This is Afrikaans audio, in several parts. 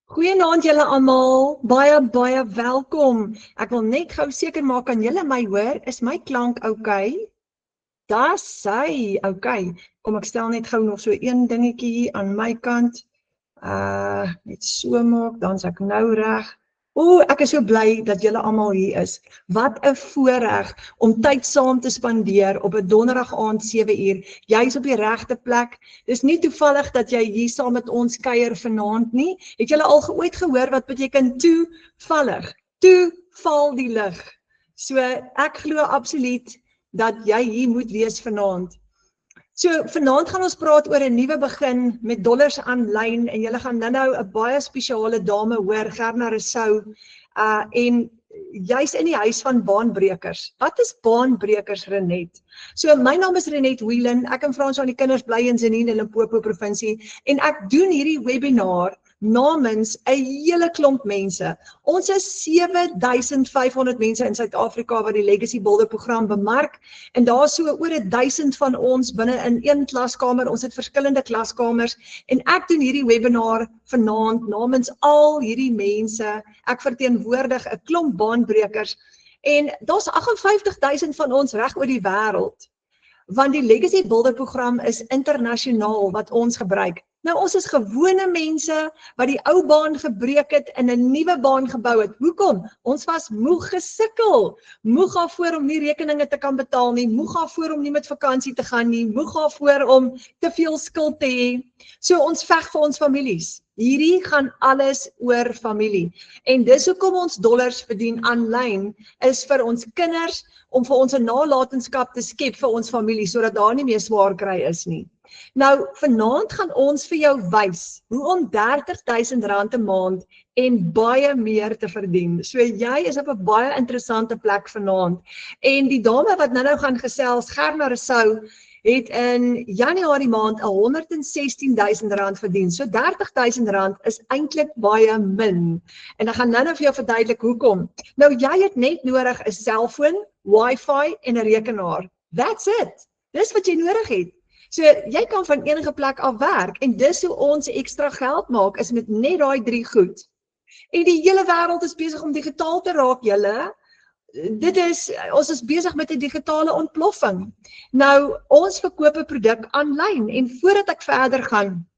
Goeienaand julle almal, baie welkom. Ek wil net gou seker maak kan julle my hoor? Is my klank oukei? Dis sy, oukei. Kom ek stel net gou nog so een dingetjie hier aan my kant. Net so maak, dan's ek nou reg. Ek is so bly dat julle almal hier is. Wat 'n voorreg om tyd saam te spandeer op 'n donderdag aand 7 uur. Jy's op die regte plek. Dis nie toevallig dat jy hier saam met ons kuier vanaand nie. Het julle al ooit gehoor wat beteken toevallig? Toe val die lig. So ek glo absoluut dat jy hier moet wees vanaand. So vanaand gaan ons praat oor 'n nuwe begin met dollars aanlyn en julle gaan nou 'n baie spesiale dame hoor, Gerna Rousseau, en jy's in die huis van baanbrekers. Wat is baanbrekers, Renet? So my naam is Renet Whelan, ek en Frans aan die kinders bly in Zenine, Limpopo provinsie en ek doen hierdie webinar namens 'n hele klomp mense. Ons is 7500 mense in Suid-Afrika wat die Legacy Builder program bemark en daar is so oor 1000 van ons binne in een klaskamer. Ons het verskillende klaskamers en ek doen hierdie webinar vanaand namens al hierdie mense. Ek verteenwoordig 'n klomp baanbrekers en daar's 58000 van ons reg oor die wêreld. Want die Legacy Builder program is internasionaal wat ons gebruik. Nou ons is gewone mense wat die ou baan gebreek het en 'n nuwe baan gebou het. Hoekom? Ons was moeg gesukkel. Moeg daarvoor om nie rekeninge te kan betaal nie, moeg daarvoor om nie met vakansie te gaan nie, moeg daarvoor om te veel skuld te hê. So ons veg vir ons families. Hierdie gaan alles oor familie. En dis hoekom ons dollars verdien aanlyn is vir ons kinders om vir ons 'n nalatenskap te skep vir ons familie sodat daar nie meer swaar kry is nie. Nou, vanaand gaan ons vir jou wys hoe om R30,000 'n maand en baie meer te verdien. So jy is op 'n baie interessante plek vanaand. En die dame wat nou gaan gesels, Gerna Rousseau, het in Januarie maand R116,000 verdien. So R30,000 is eintlik baie min. En ek gaan nou vir jou verduidelik hoekom. Nou jy het net nodig 'n selfoon, wifi en 'n rekenaar. That's it. Dis wat jy nodig het. So jy kan van enige plek af werk en dis hoe ons ekstra geld maak is met net daai 3 goed. En die hele wêreld is besig om digitaal te raak, julle. Ons is besig met 'n digitale ontploffing. Nou, ons verkoop 'n produk aanlyn en voordat ek verder gaan,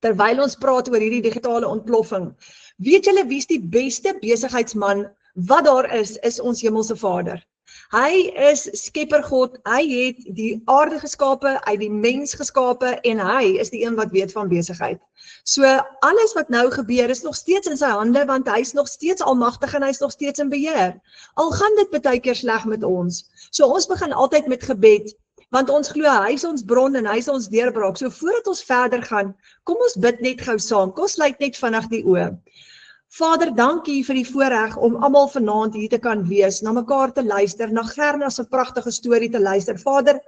terwyl ons praat oor hierdie digitale ontploffing, weet julle wie's die beste besigheidsman wat daar is ons hemelse Vader. Hy is skepper God, hy het die aarde geskape, hy het die mens geskape en hy is die een wat weet van besigheid. So alles wat nou gebeur is nog steeds in sy hande want hy is nog steeds almagtig en hy is nog steeds in beheer. Al gaan dit baie keer sleg met ons. So ons begin altyd met gebed, want ons glo hy is ons bron en hy is ons deurbraak. So voordat ons verder gaan, kom ons bid net gou saam. Kom ons sluit net vinnig die oë. Vader, dankie vir die voorreg om almal vanaand hier te kan wees, na mekaar te luister, na Gerna se pragtige storie te luister. Vader,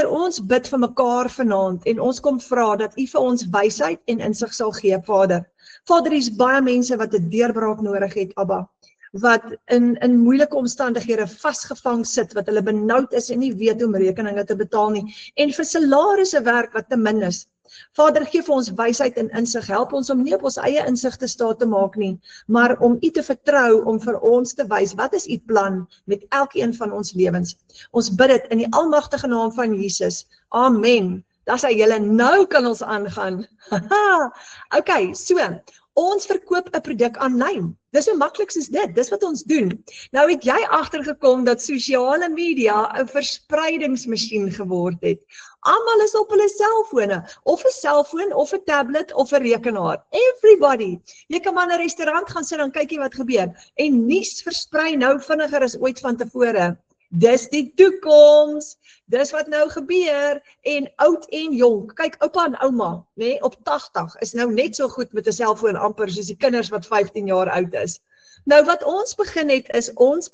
ons bid vir mekaar vanaand en ons kom vra dat U vir ons wysheid en insig sal gee, Vader. Vader, hier is baie mense wat 'n deurbraak nodig het, Abba, wat in moeilike omstandighede vasgevang sit, wat hulle benoud is en nie weet hoe om rekeninge te betaal nie, en vir salarisse werk wat te min is. Vader, gee vir ons wysheid en insig, help ons om nie op ons eie insig te staat te maak nie, maar om U te vertrou om vir ons te wys, wat is U plan met elkeen van ons lewens. Ons bid dit in die almagtige naam van Jesus. Amen. Daar sê julle, nou kan ons aangaan. Okay, so, ons verkoop 'n produk aanlyn. Dis so maklik soos dit, dis wat ons doen. Nou het jy agtergekom dat sosiale media 'n verspreidingsmasjien geword het. Almal is op hulle selfone, of 'n selfoon, of 'n tablet, of 'n rekenaar. Everybody. Jy kan maar in 'n restaurant gaan sit en kykie wat gebeur. En nuus versprei nou vinniger as ooit van tevore. Dis die toekoms. Dis wat nou gebeur en oud en jonk. Kyk, oupa en ouma, nê, op 80 is nou net so goed met 'n selfoon amper soos die kinders wat 15 jaar oud is. Nou wat ons begin het is ons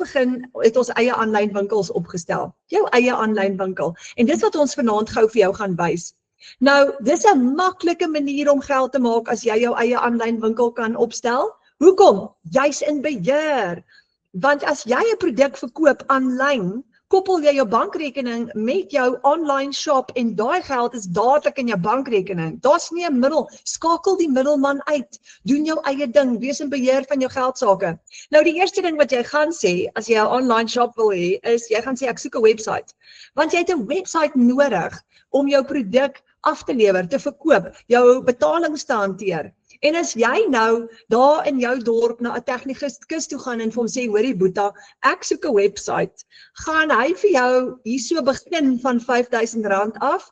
eie aanlyn winkels opgestel. Jou eie aanlyn winkel. En dit wat ons vanaand gou vir jou gaan wys. Nou, dis 'n maklike manier om geld te maak as jy jou eie aanlyn winkel kan opstel. Hoekom? Jy's in beheer. Want as jy 'n produk verkoop aanlyn, koppel jy jou bankrekening met jou online shop en daai geld is dadelik in jou bankrekening. Daar's nie 'n middel, skakel die middelman uit, doen jou eie ding, wees in beheer van jou geldsaake. Nou die eerste ding wat jy gaan sê, as jy 'n online shop wil hê, is jy gaan sê ek soek 'n website. Want jy het 'n website nodig om jou produk af te lewer, te verkoop, jou betalings te hanteer. En as jy nou daar in jou dorp na 'n tegnikus toe gaan en vir hom sê, hoorie Boeta, ek soek 'n website, gaan hy vir jou hierso begin van R5.000 af,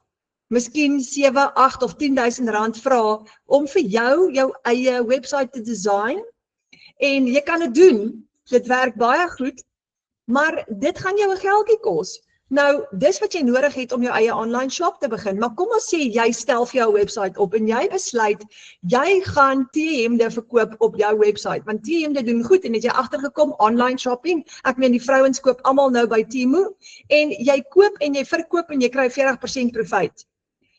miskien 7, 8 of R10.000 vra om vir jou eie website te design. En jy kan dit doen, dit werk baie goed, maar dit gaan jou 'n geldjie kos. Nou, dis wat jy nodig het om jou eie online shop te begin, maar kom ons sê, jy stel vir jou website op en jy besluit, jy gaan T-hemde verkoop op jou website, want T-hemde doen goed en het jy agtergekom, online shopping, ek meen die vrouens koop almal nou by Temu, en jy koop en jy verkoop en jy kry 40% profijt.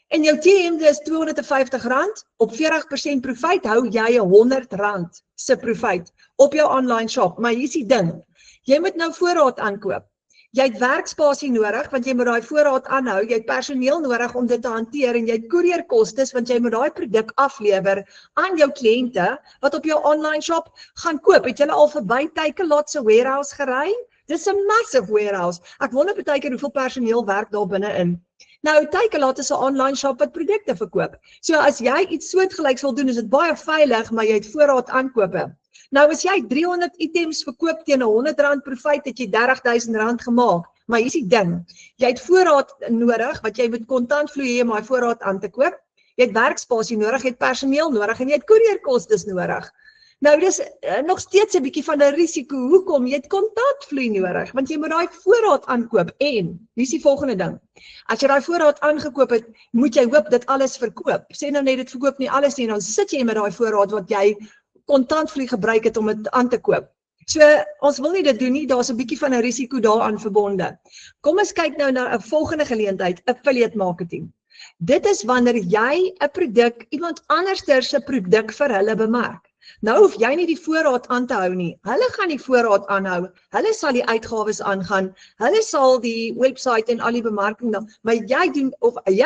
En jou T-hemde is R250, op 40% profijt hou jy R100 se profijt op jou online shop, maar hier is die ding, jy moet nou voorraad aankoop. Jy het werkspasie nodig, want jy moet daai voorraad aanhou, jy het personeel nodig om dit te hanteer en jy het koerierkostes, want jy moet daai produk aflewer aan jou kliënte wat op jou online shop gaan koop. Het julle al verby Takealot se warehouse gery? Dis 'n massive warehouse. Ek wonder baie keer hoeveel personeel werk daar binne-in. Nou, Takealot is 'n online shop wat produkte verkoop. So as jy iets soortgelyks wil doen, is dit baie veilig, maar jy het voorraad aankope. Nou as jy 300 items verkoop teen R100 profijt, het jy R30.000 gemaak. Maar hier is die ding, jy het voorraad nodig, wat jy moet kontantvloei hê om daai voorraad aan te koop. Jy het werkspasie nodig, jy het personeel nodig en jy het koerierkostes nodig. Nou dis nog steeds 'n bietjie van 'n risiko. Hoekom? Jy het kontantvloei nodig, want jy moet daai voorraad aankoop en, hier is die volgende ding. As jy daai voorraad aangekoop het, moet jy hoop dat alles verkoop. Sê nou net dit verkoop nie alles nie, dan sit jy met daai voorraad wat jy kontantvloei gebruik het om dit aan te koop. So, ons wil nie dit doen nie, daar's 'n bietjie van 'n risiko daaraan verbonde. Kom ons kyk nou na 'n volgende geleentheid, affiliate marketing. Dit is wanneer jy 'n produk, iemand anderster se produk vir hulle bemark. Nou hoef jy nie die voorraad aan te hou nie, hulle gaan die voorraad aanhou, hulle sal die uitgawes aangaan, hulle sal die website en al die bemarking dan, maar jy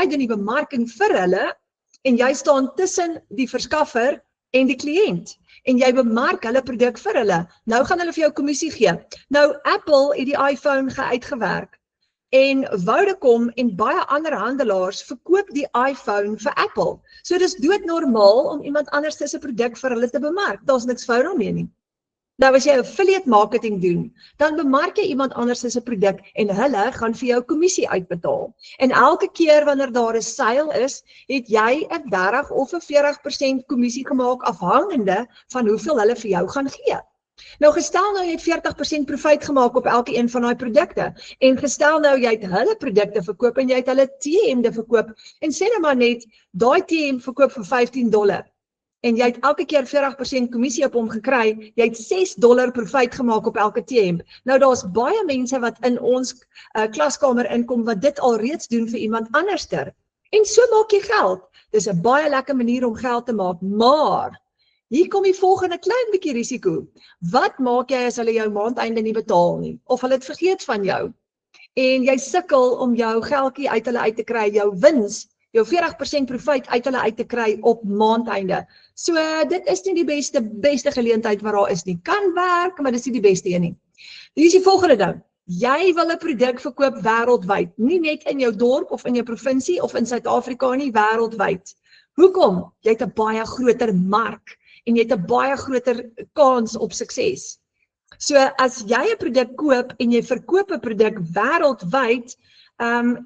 doen die bemarking vir hulle, en jy staan tussen die verskaffer en die kliënt. En jy bemark hulle produk vir hulle. Nou gaan hulle vir jou kommissie gee. Nou, Apple het die iPhone uitgewerk. En Vodacom en baie ander handelaars verkoop die iPhone vir Apple. So dis doodnormaal om iemand anders se produk vir hulle te bemark. Daar's niks fout daarmee nie. Nou as jy affiliate marketing doen, dan bemark jy iemand anders se produk en hulle gaan vir jou kommissie uitbetaal. En elke keer wanneer daar 'n sale is, het jy 'n 30 of 'n 40% kommissie gemaak afhangende van hoeveel hulle vir jou gaan gee. Nou gestel nou jy het 40% profijt gemaak op elke een van daai produkte en gestel nou jy het hulle produkte verkoop en jy het hulle T-hemde verkoop en sê nou maar net daai T-hem verkoop vir $15 en jy het elke keer 40% kommissie op hom gekry, jy het $6 profijt gemaak op elke T-hem. Nou daar's baie mense wat in ons klaskamer inkom wat dit al reeds doen vir iemand anderster. En so maak jy geld. Dis 'n baie lekker manier om geld te maak, maar hier kom die volgende klein bietjie risiko. Wat maak jy as hulle jou maandeinde nie betaal nie? Of hulle het vergeet van jou? En jy sukkel om jou geldjie uit hulle uit te kry, jou wins, jou 40% profijt uit hulle uit te kry op maandeinde. So dit is nie die beste geleentheid wat daar is nie. Kan werk, maar dis nie die beste een nie. Hier is die volgende ding. Jy wil 'n produk verkoop wêreldwyd, nie net in jou dorp of in jou provinsie of in Suid-Afrika nie, wêreldwyd. Hoekom? Jy het 'n baie groter mark en jy het 'n baie groter kans op sukses. So as jy 'n produk koop en jy verkoop 'n produk wêreldwyd,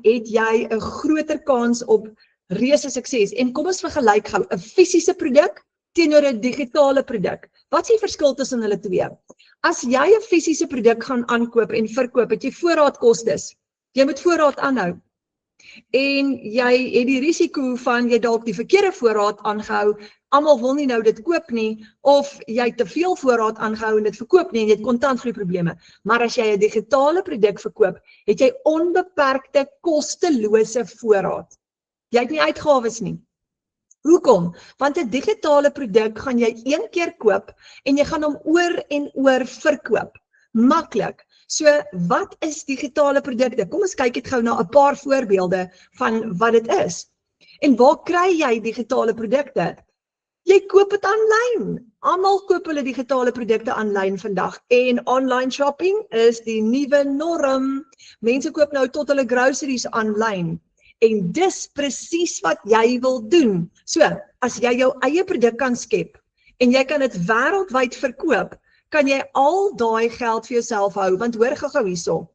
het jy 'n groter kans op reuse sukses. En kom ons vergelyk gou 'n fisiese produk teenoor 'n digitale produk. Wat is die verskil tussen hulle twee? As jy 'n fisiese produk gaan aankoop en verkoop, het jy voorraadkostes. Jy moet voorraad aanhou. En jy het die risiko van jy dalk die verkeerde voorraad aangehou, almal wil nie nou dit koop nie, of jy te veel voorraad aangehou en dit verkoop nie en jy het kontantvloeiprobleme. Maar as jy 'n digitale produk verkoop, het jy onbeperkte kostelose voorraad. Jy het nie uitgawes nie. Hoekom? Want 'n digitale produk gaan jy een keer koop en jy gaan hom oor en oor verkoop. Maklik. So, wat is digitale produkte? Kom ons kyk net gou na 'n paar voorbeelde van wat dit is. En waar kry jy digitale produkte? Jy koop dit aanlyn. Almal koop hulle digitale produkte aanlyn vandag en online shopping is die nuwe norm. Mense koop nou tot hulle groceries aanlyn. En dis presies wat jy wil doen. So, as jy jou eie produk kan skep en jy kan dit wêreldwyd verkoop, kan jy al daai geld vir jouself hou, want hoor gou hierso.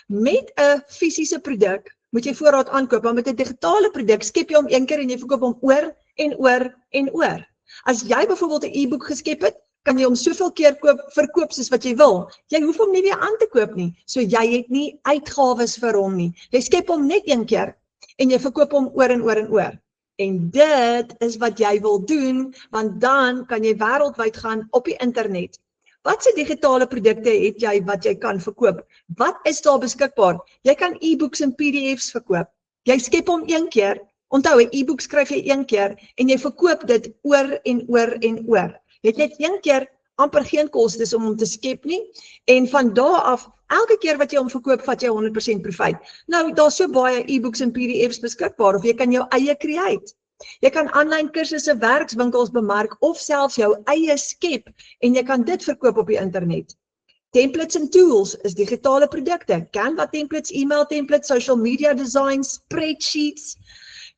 Met 'n fisiese produk moet jy voorraad aankoop, maar met 'n digitale produk skep jy hom een keer en jy verkoop hom oor en oor en oor. As jy byvoorbeeld 'n e-boek geskep het, kan jy hom soveel keer verkoop soos wat jy wil. Jy hoef hom nie weer aan te koop nie, so jy het nie uitgawes vir hom nie. Jy skep hom net een keer en jy verkoop hom oor en oor en oor. En dit is wat jy wil doen, want dan kan jy wêreldwyd gaan op die internet. Wat se digitale produkte het jy wat jy kan verkoop? Wat is daar beskikbaar? Jy kan e-books en PDF's verkoop. Jy skep hom een keer. Onthou, 'n e-book skryf jy een keer en jy verkoop dit oor en oor en oor. Jy het net een keer amper geen kostes om hom te skep nie en van daar af, elke keer wat jy hom verkoop, vat jy 100% profijt. Nou, daar's so baie e-books en PDF's beskikbaar of jy kan jou eie create. Jy kan aanlyn kursusse, werkswinkels bemark of selfs jou eie skep en jy kan dit verkoop op die internet. Templates en tools is digitale produkte. Canva templates, email templates, social media designs, spreadsheets.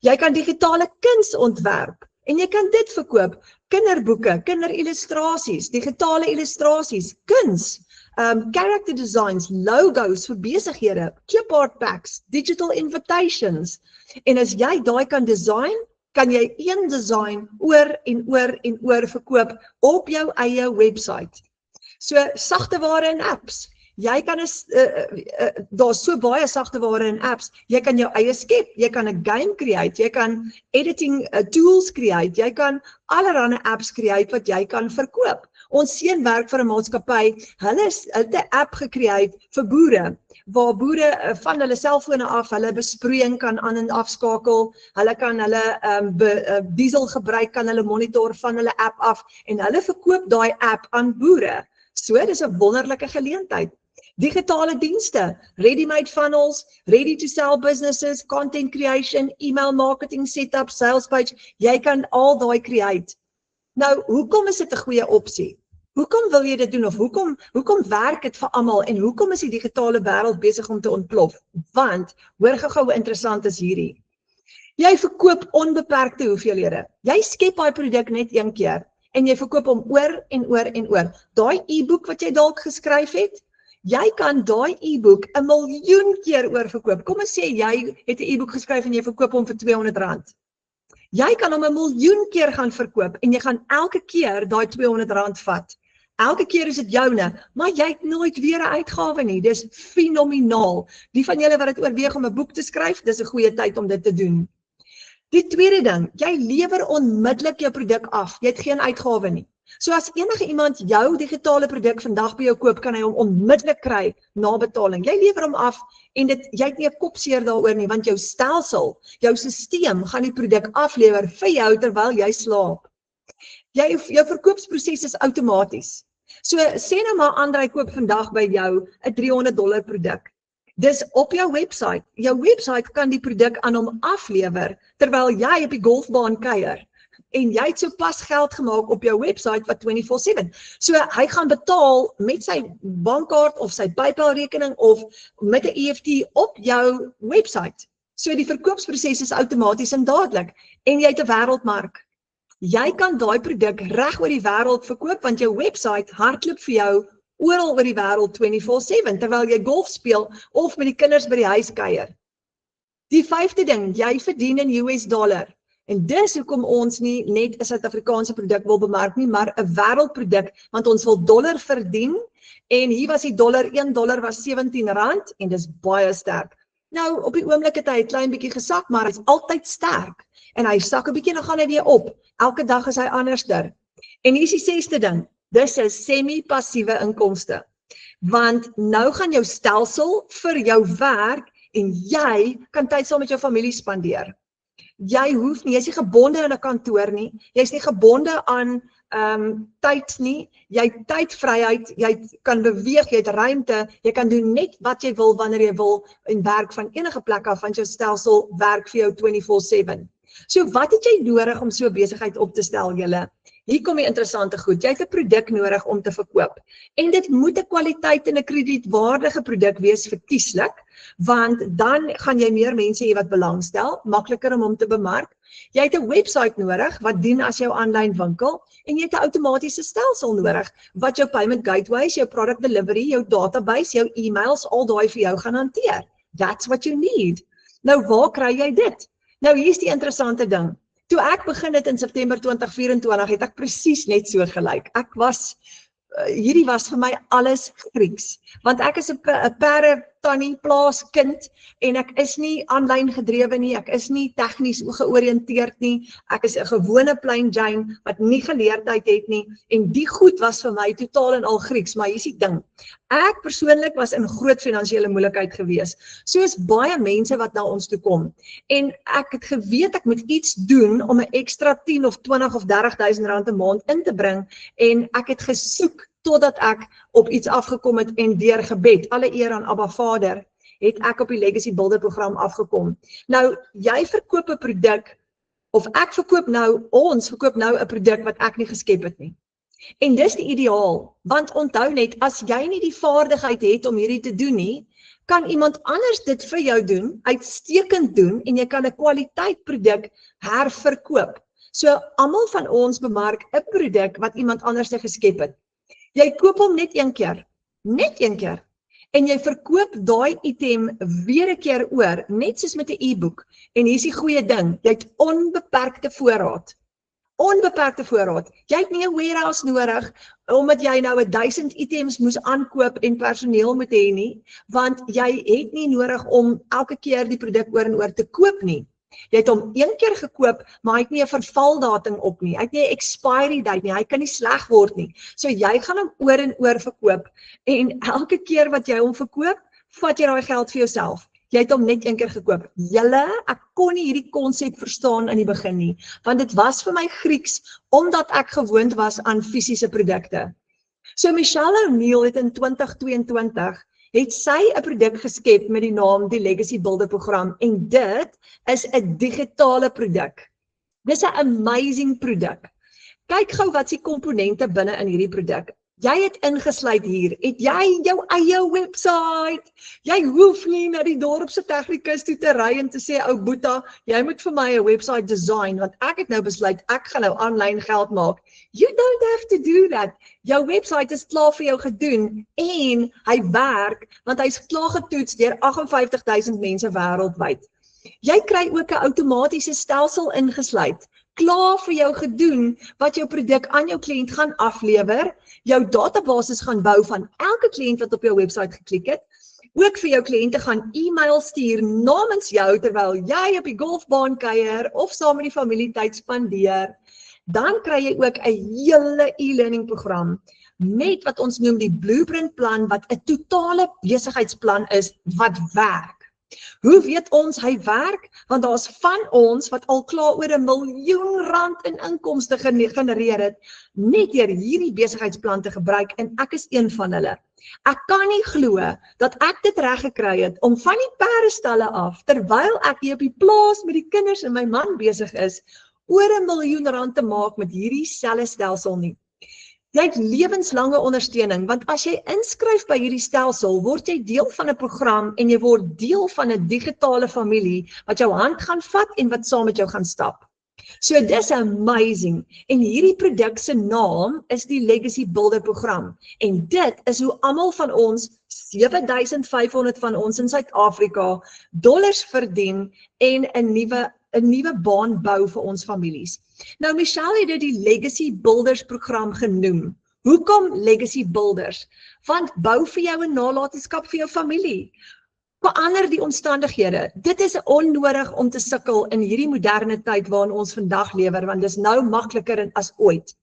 Jy kan digitale kuns ontwerp en jy kan dit verkoop. Kinderboeke, kinderillustrasies, digitale illustrasies, kuns, character designs, logos vir besighede, clipart packs, digital invitations. En as jy daai kan design, kan jy een design oor en oor en oor verkoop op jou eie website. So, sagteware en apps. Jy kan daar's so baie sagteware en apps. Jy kan jou eie skep, jy kan 'n game create, jy kan editing tools create, jy kan allerlei apps create wat jy kan verkoop. Ons seun werk vir 'n maatskappy, hulle het 'n app gecreate vir boere, waar boere van hulle selfone af, hulle besproeiing kan aan en afskakel, hulle kan hulle diesel gebruik, kan hulle monitor van hulle app af, en hulle verkoop daai app aan boere. So, dis 'n wonderlike geleentheid. Digitale dienste, ready-made funnels, ready-to-sell businesses, content creation, email marketing setup, sales page, jy kan al daai create. Nou, hoekom is dit 'n goeie opsie? Hoekom wil jy dit doen of hoekom werk dit vir almal en hoekom is die digitale wêreld besig om te ontplof? Want, hoor gou hoe interessant is hierdie. Jy verkoop onbeperkte hoeveelhede. Jy skep daai produk net een keer en jy verkoop hom oor en oor en oor. Daai e-boek wat jy dalk geskryf het, jy kan daai e-boek 'n miljoen keer oorverkoop. Kom ons sê jy het 'n e-boek geskryf en jy verkoop hom vir R200. Jy kan hom 'n miljoen keer gaan verkoop en jy gaan elke keer daai R200 vat. Elke keer is dit joune, maar jy het nooit weer 'n uitgawe nie. Dis fenomenaal. Die van julle wat dit oorweeg om 'n boek te skryf, dis 'n goeie tyd om dit te doen. Die tweede ding, jy lewer onmiddellik jou produk af. Jy het geen uitgawe nie. So as enige iemand jou digitale produk vandag by jou koop, kan hy hom onmiddellik kry na betaling. Jy lewer hom af en jy het nie 'n kopseer daaroor nie, want jou stelsel, jou stelsel gaan die produk aflewer vir jou terwyl jy slaap. Jou verkoopsproses is outomaties. So sê nou maar Andrei koop vandag by jou 'n $300 produk. Dis op jou website. Jou website kan die produk aan hom aflewer terwyl jy op die golfbaan kuier. En jy het so pas geld gemaak op jou website wat 24/7. So hy gaan betaal met sy bankkaart of sy PayPal rekening of met 'n EFT op jou website. So die verkoopsproses is outomaties en dadelik en jy het 'n wêreldmark. Jy kan daai produk reg oor die wêreld verkoop want jou website hardloop vir jou oral oor die wêreld 24/7 terwyl jy golf speel of met die kinders by die huis kuier. Die vyfde ding, jy verdien in US dollar. En dis hoekom ons nie net 'n Suid-Afrikaanse produk wil bemark nie, maar 'n wêreldproduk, want ons wil dollar verdien en hier was die dollar, $1 was R17 en dis baie sterk. Nou, op die oomblik het hy 'n klein bietjie gesak, maar hy's altyd sterk. En hy sak 'n bietjie en dan gaan hy weer op. Elke dag is hy anderster. En hier is die sesde ding. Dis 'n semi-passiewe inkomste. Want nou gaan jou stelsel vir jou werk en jy kan tyd saam met jou familie spandeer. Jy hoef nie, jy's nie gebonde aan 'n kantoor nie, jy's nie gebonde aan tyd nie, jy het tydvryheid, jy kan beweeg, jy het ruimte, jy kan doen net wat jy wil wanneer jy wil en werk van enige plek af, want jou stelsel werk vir jou 24/7. So wat het jy nodig om so 'n besigheid op te stel, julle? Hier kom die interessante goed. Jy het 'n produk nodig om te verkoop. En dit moet 'n kwaliteit en 'n kredietwaardige produk wees verkieslik, want dan gaan jy meer mense hê wat belangstel, makliker om hom te bemark. Jy het 'n website nodig wat dien as jou aanlyn winkel en jy het 'n outomatiese stelsel nodig wat jou payment gateways, jou product delivery, jou database, jou e-mails, al daai vir jou gaan hanteer. That's what you need. Nou waar kry jy dit? Nou hier is die interessante ding. Toe ek begin het in September 2024 het ek presies net so gelyk. Hierdie was vir my alles Grieks, want ek is 'n perde tannie plaaskind en ek is nie aanlyn gedrewe nie, ek is nie tegnies georiënteerd nie, ek is 'n gewone plain Jane wat nie geleerdheid het nie en die goed was vir my totaal en al Grieks, maar hier's die ding. Ek persoonlik was in groot finansiële moeilikheid gewees, soos baie mense wat na ons toe kom en ek het geweet ek moet iets doen om 'n ekstra 10 of 20 of 30.000 rand 'n maand in te bring en ek het gesoek totdat ek op iets afgekom het en deur gebed, alle eer aan Abba Vader, het ek op die Legacy Builder program afgekom. Nou, jy verkoop 'n produk, of ons verkoop nou 'n produk wat ek nie geskep het nie. En dis die ideaal, want onthou net, as jy nie die vaardigheid het om hierdie te doen nie, kan iemand anders dit vir jou doen, uitstekend doen, en jy kan 'n kwaliteit produk herverkoop. So, almal van ons bemark 'n produk wat iemand anders geskep het. Jy koop hom net een keer, en jy verkoop daai item weer 'n keer oor, net soos met 'n e-boek, en hier is die goeie ding, jy het onbeperkte voorraad. Jy het nie 'n warehouse nodig, omdat jy nou 1000 items moes aankoop en personeel moet hê nie, want jy het nie nodig om elke keer die produk oor en oor te koop nie. Jy het hom een keer gekoop, maar hy het nie 'n vervaldatum op nie. Hy het nie 'n expiry date nie. Hy kan nie sleg word nie. So jy gaan hom oor en oor verkoop en elke keer wat jy hom verkoop, vat jy daai geld vir jouself. Jy het hom net een keer gekoop. Ek kon nie hierdie konsep verstaan in die begin nie, want dit was vir my Grieks omdat ek gewoond was aan fisiese produkte. So Michelle O'Neil het in 2022 het sy 'n produk geskep met die naam die Legacy Builder program en dit is 'n digitale produk. Dis 'n amazing produk. Kyk gou wat se komponente binne in hierdie produk. Jy het ingesluit hier, het jy jou eie website. Jy hoef nie na die dorpse tegnikus toe te ry en te sê, ou Boeta, jy moet vir my 'n website design, want ek het nou besluit, ek gaan nou aanlyn geld maak. You don't have to do that. Jou website is klaar vir jou gedoen en hy werk, want hy's klaar getoets deur 58.000 mense wêreldwyd. Jy kry ook 'n outomatiese stelsel ingesluit, klaar vir jou gedoen, wat jou produk aan jou kliënt gaan aflewer, jou databasis gaan bou van elke kliënt wat op jou website geklik het, ook vir jou kliënte gaan e-mail stuur namens jou terwyl jy op die golfbaan kuier of saam met die familie tyd spandeer. Dan kry jy ook 'n hele e-learning program met wat ons noem die blueprint plan, wat 'n totale besigheidsplan is wat werk. Hoe weet ons hy werk? Want daar's van ons wat al klaar oor 1 miljoen rand in inkomste genereer het, net deur hierdie besigheidsplan te gebruik en ek is een van hulle. Ek kan nie glo dat ek dit reg gekry het om van die perdestalle af, terwyl ek hier op die plaas met die kinders en my man besig is, oor 1 miljoen rand te maak met hierdie selfe stelsel nie. Jy het lewenslange ondersteuning, want as jy inskryf by hierdie stelsel, word jy deel van 'n program en jy word deel van 'n digitale familie wat jou hand gaan vat en wat saam met jou gaan stap. So dis amazing. En hierdie produk se naam is die Legacy Builder program. En dit is hoe almal van ons, 7500 van ons in Suid-Afrika, dollars verdien en 'n nuwe baan bou vir ons families. Nou Michelle het dit die Legacy Builders program genoem. Hoekom Legacy Builders? Want bou vir jou 'n nalatenskap vir jou familie. Verander die omstandighede. Dit is onnodig om te sukkel in hierdie moderne tyd waarin ons vandag lewer, want dis nou makliker as ooit.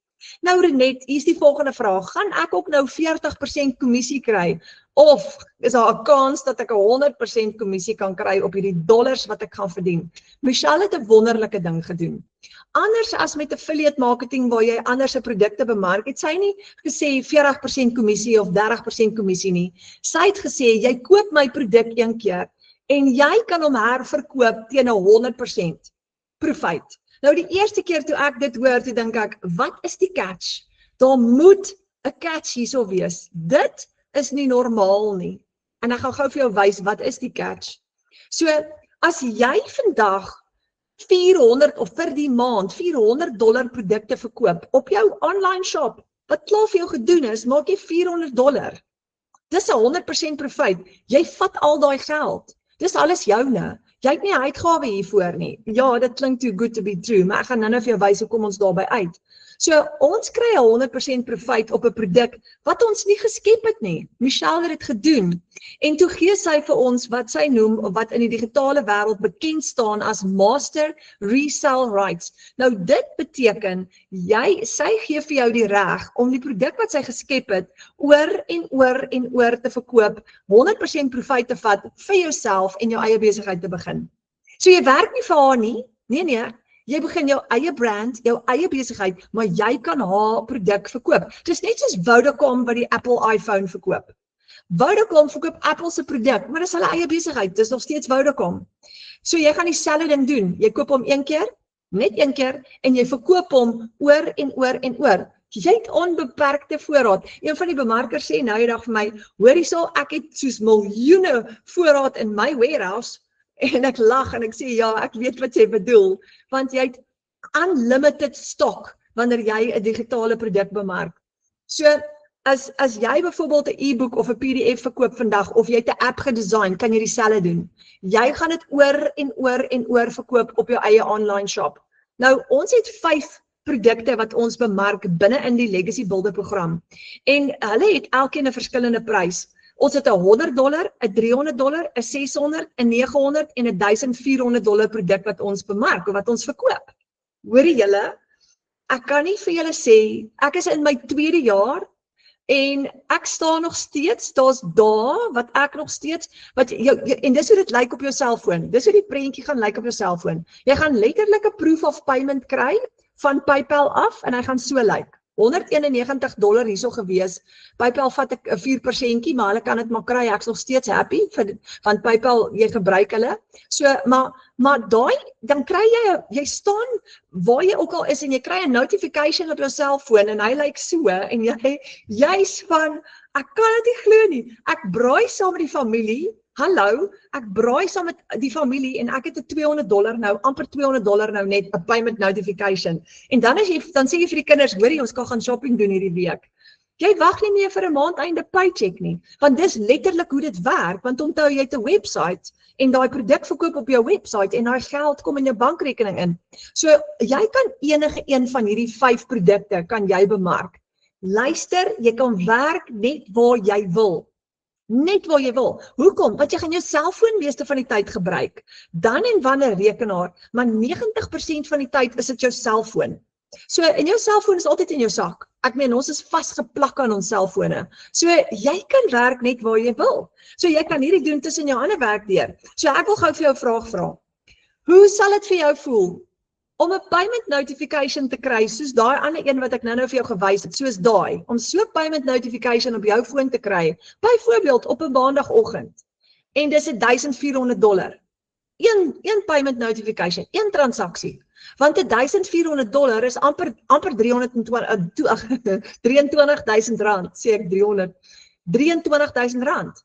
Nou Renet, hier is die volgende vraag. Gaan ek ook nou 40% kommissie kry Of is daar 'n kans dat ek 'n 100% kommissie kan kry op hierdie dollars wat ek gaan verdien? Michelle het 'n wonderlike ding gedoen. Anders as met affiliate marketing waar jy ander se produkte bemark, het sy nie gesê 40% kommissie of 30% kommissie nie. Sy het gesê jy koop my produk een keer en jy kan hom herverkoop teen 'n 100% profit. Nou die eerste keer toe ek dit hoor, toe dink ek, wat is die catch? Daar moet 'n catch hierso wees. Dit is nie normaal nie. En ek gaan gou vir jou wys wat is die catch. So as jy vandag 400 of vir die maand $400 produkte verkoop op jou online shop, wat klaar vir jou gedoen is, maak jy $400. Dis 'n 100% profit. Jy vat al daai geld. Dis alles joune. Jy het nie 'n uitgawe hiervoor nie. Ja, dit klink too good to be true, maar ek gaan nou vir jou wys hoe kom ons daarby uit. So ons kry 'n 100% profit op 'n produk wat ons nie geskep het nie. Michelle het dit gedoen. En toe gee sy vir ons wat sy noem, of wat in die digitale wêreld bekend staan as Master Resell Rights. Nou dit beteken, sy gee vir jou die reg om die produk wat sy geskep het, oor en oor en oor te verkoop, 100% profit te vat vir jouself en jou eie besigheid te begin. So jy werk nie vir haar nie, nee, jy begin jou eie brand, jou eie besigheid, maar jy kan haar produk verkoop. Dis net soos Vodacom wat die Apple iPhone verkoop. Vodacom verkoop Apple se produk, maar dis hulle eie besigheid, dis nog steeds Vodacom. So jy gaan dieselfde ding doen. Jy koop hom net een keer, en jy verkoop hom oor en oor en oor. Jy het onbeperkte voorraad. Een van die bemarkers sê nou eendag vir my, hoor hierso, ek het soos miljoene voorraad in my warehouse. En ek lag en ek sê, ja, ek weet wat jy bedoel, want jy het unlimited stock wanneer jy 'n digitale produk bemark. So, as jy byvoorbeeld 'n e-book of 'n PDF verkoop vandag, of jy het 'n app gedesign, kan jy dieselfde doen. Jy gaan dit oor en oor en oor verkoop op jou eie online shop. Nou, ons het 5 produkte wat ons bemark binne in die Legacy Builder program. En hulle het elkeen 'n verskillende prys. Ons het 'n $100, 'n $300, 'n $600, 'n $900 en 'n $1,400 produk wat ons bemark of wat ons verkoop. Hoorie julle, ek kan nie vir julle sê, ek is in my 2de jaar en ek staan nog steeds, daar's dae wat ek nog steeds, en dis hoe dit lyk op jou selfoon, dis hoe die prentjie gaan lyk op jou selfoon. Jy gaan letterlik 'n proof of payment kry van PayPal af en hy gaan so lyk. $191 hierso gewees. PayPal vat 'n 4%, maar hulle kan dit maar kry. Ek's nog steeds happy want PayPal, jy gebruik hulle. So, maar daai, dan kry jy staan waar jy ook al is en jy kry 'n notification op jou selfoon en hy lyk so en jy's van, ek kan dit nie glo nie. Ek braai saam met die familie. Hallo, ek braai saam met die familie en ek het 'n $200 nou, amper $200 nou net 'n payment notification. En dan sê jy vir die kinders, hoorie, ons kan gaan shopping doen hierdie week. Jy wag nie meer vir 'n maandeinde paycheck nie, want dis letterlik hoe dit werk, want onthou jy het 'n website en daai produk verkoop op jou website en daai geld kom in jou bankrekening in. So jy kan enige een van hierdie 5 produkte kan jy bemark. Luister, jy kan werk net waar jy wil. Net waar jy wil. Hoekom? Want jy gaan jou selfoon meeste van die tyd gebruik. Dan en wanneer rekenaar, maar 90% van die tyd is dit jou selfoon. So, en jou selfoon is altyd in jou sak. Ek meen, ons is vasgeplak aan ons selfone. So, jy kan werk net waar jy wil. So, jy kan hierdie doen tussen jou ander werk deur. So, ek wil gou vir jou 'n vraag vra. Hoe sal dit vir jou voel om 'n payment notification te kry, soos daai ander een wat ek nou vir jou gewys het, soos daai, om so 'n payment notification op jou foon te kry, byvoorbeeld op 'n maandagoggend, en dis $1,400. Een payment notification, een transaksie, want $1,400 is amper R23,000, sê ek 300, R23,000.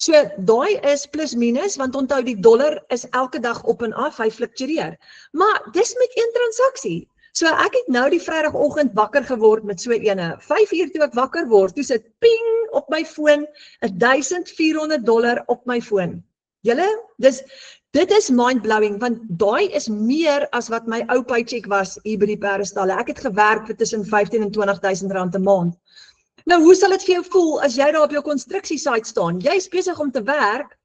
So, daai is plus minus, want onthou die dollar is elke dag op en af, hy fluktueer. Maar dis met een transaksie. So, ek het nou die Vrydagoggend wakker geword met so ene. 5 uur toe ek wakker word, toe sit ping op my foon, $1,400 op my foon. Julle, dit is mind-blowing, want daai is meer as wat my ou paycheck was hier by die perdestalle. Ek het gewerk vir tussen R15,000 en R20,000 'n maand. Nou, hoe sal dit vir jou voel as jy daar op jou konstruksiesite staan? Jy is besig om te werk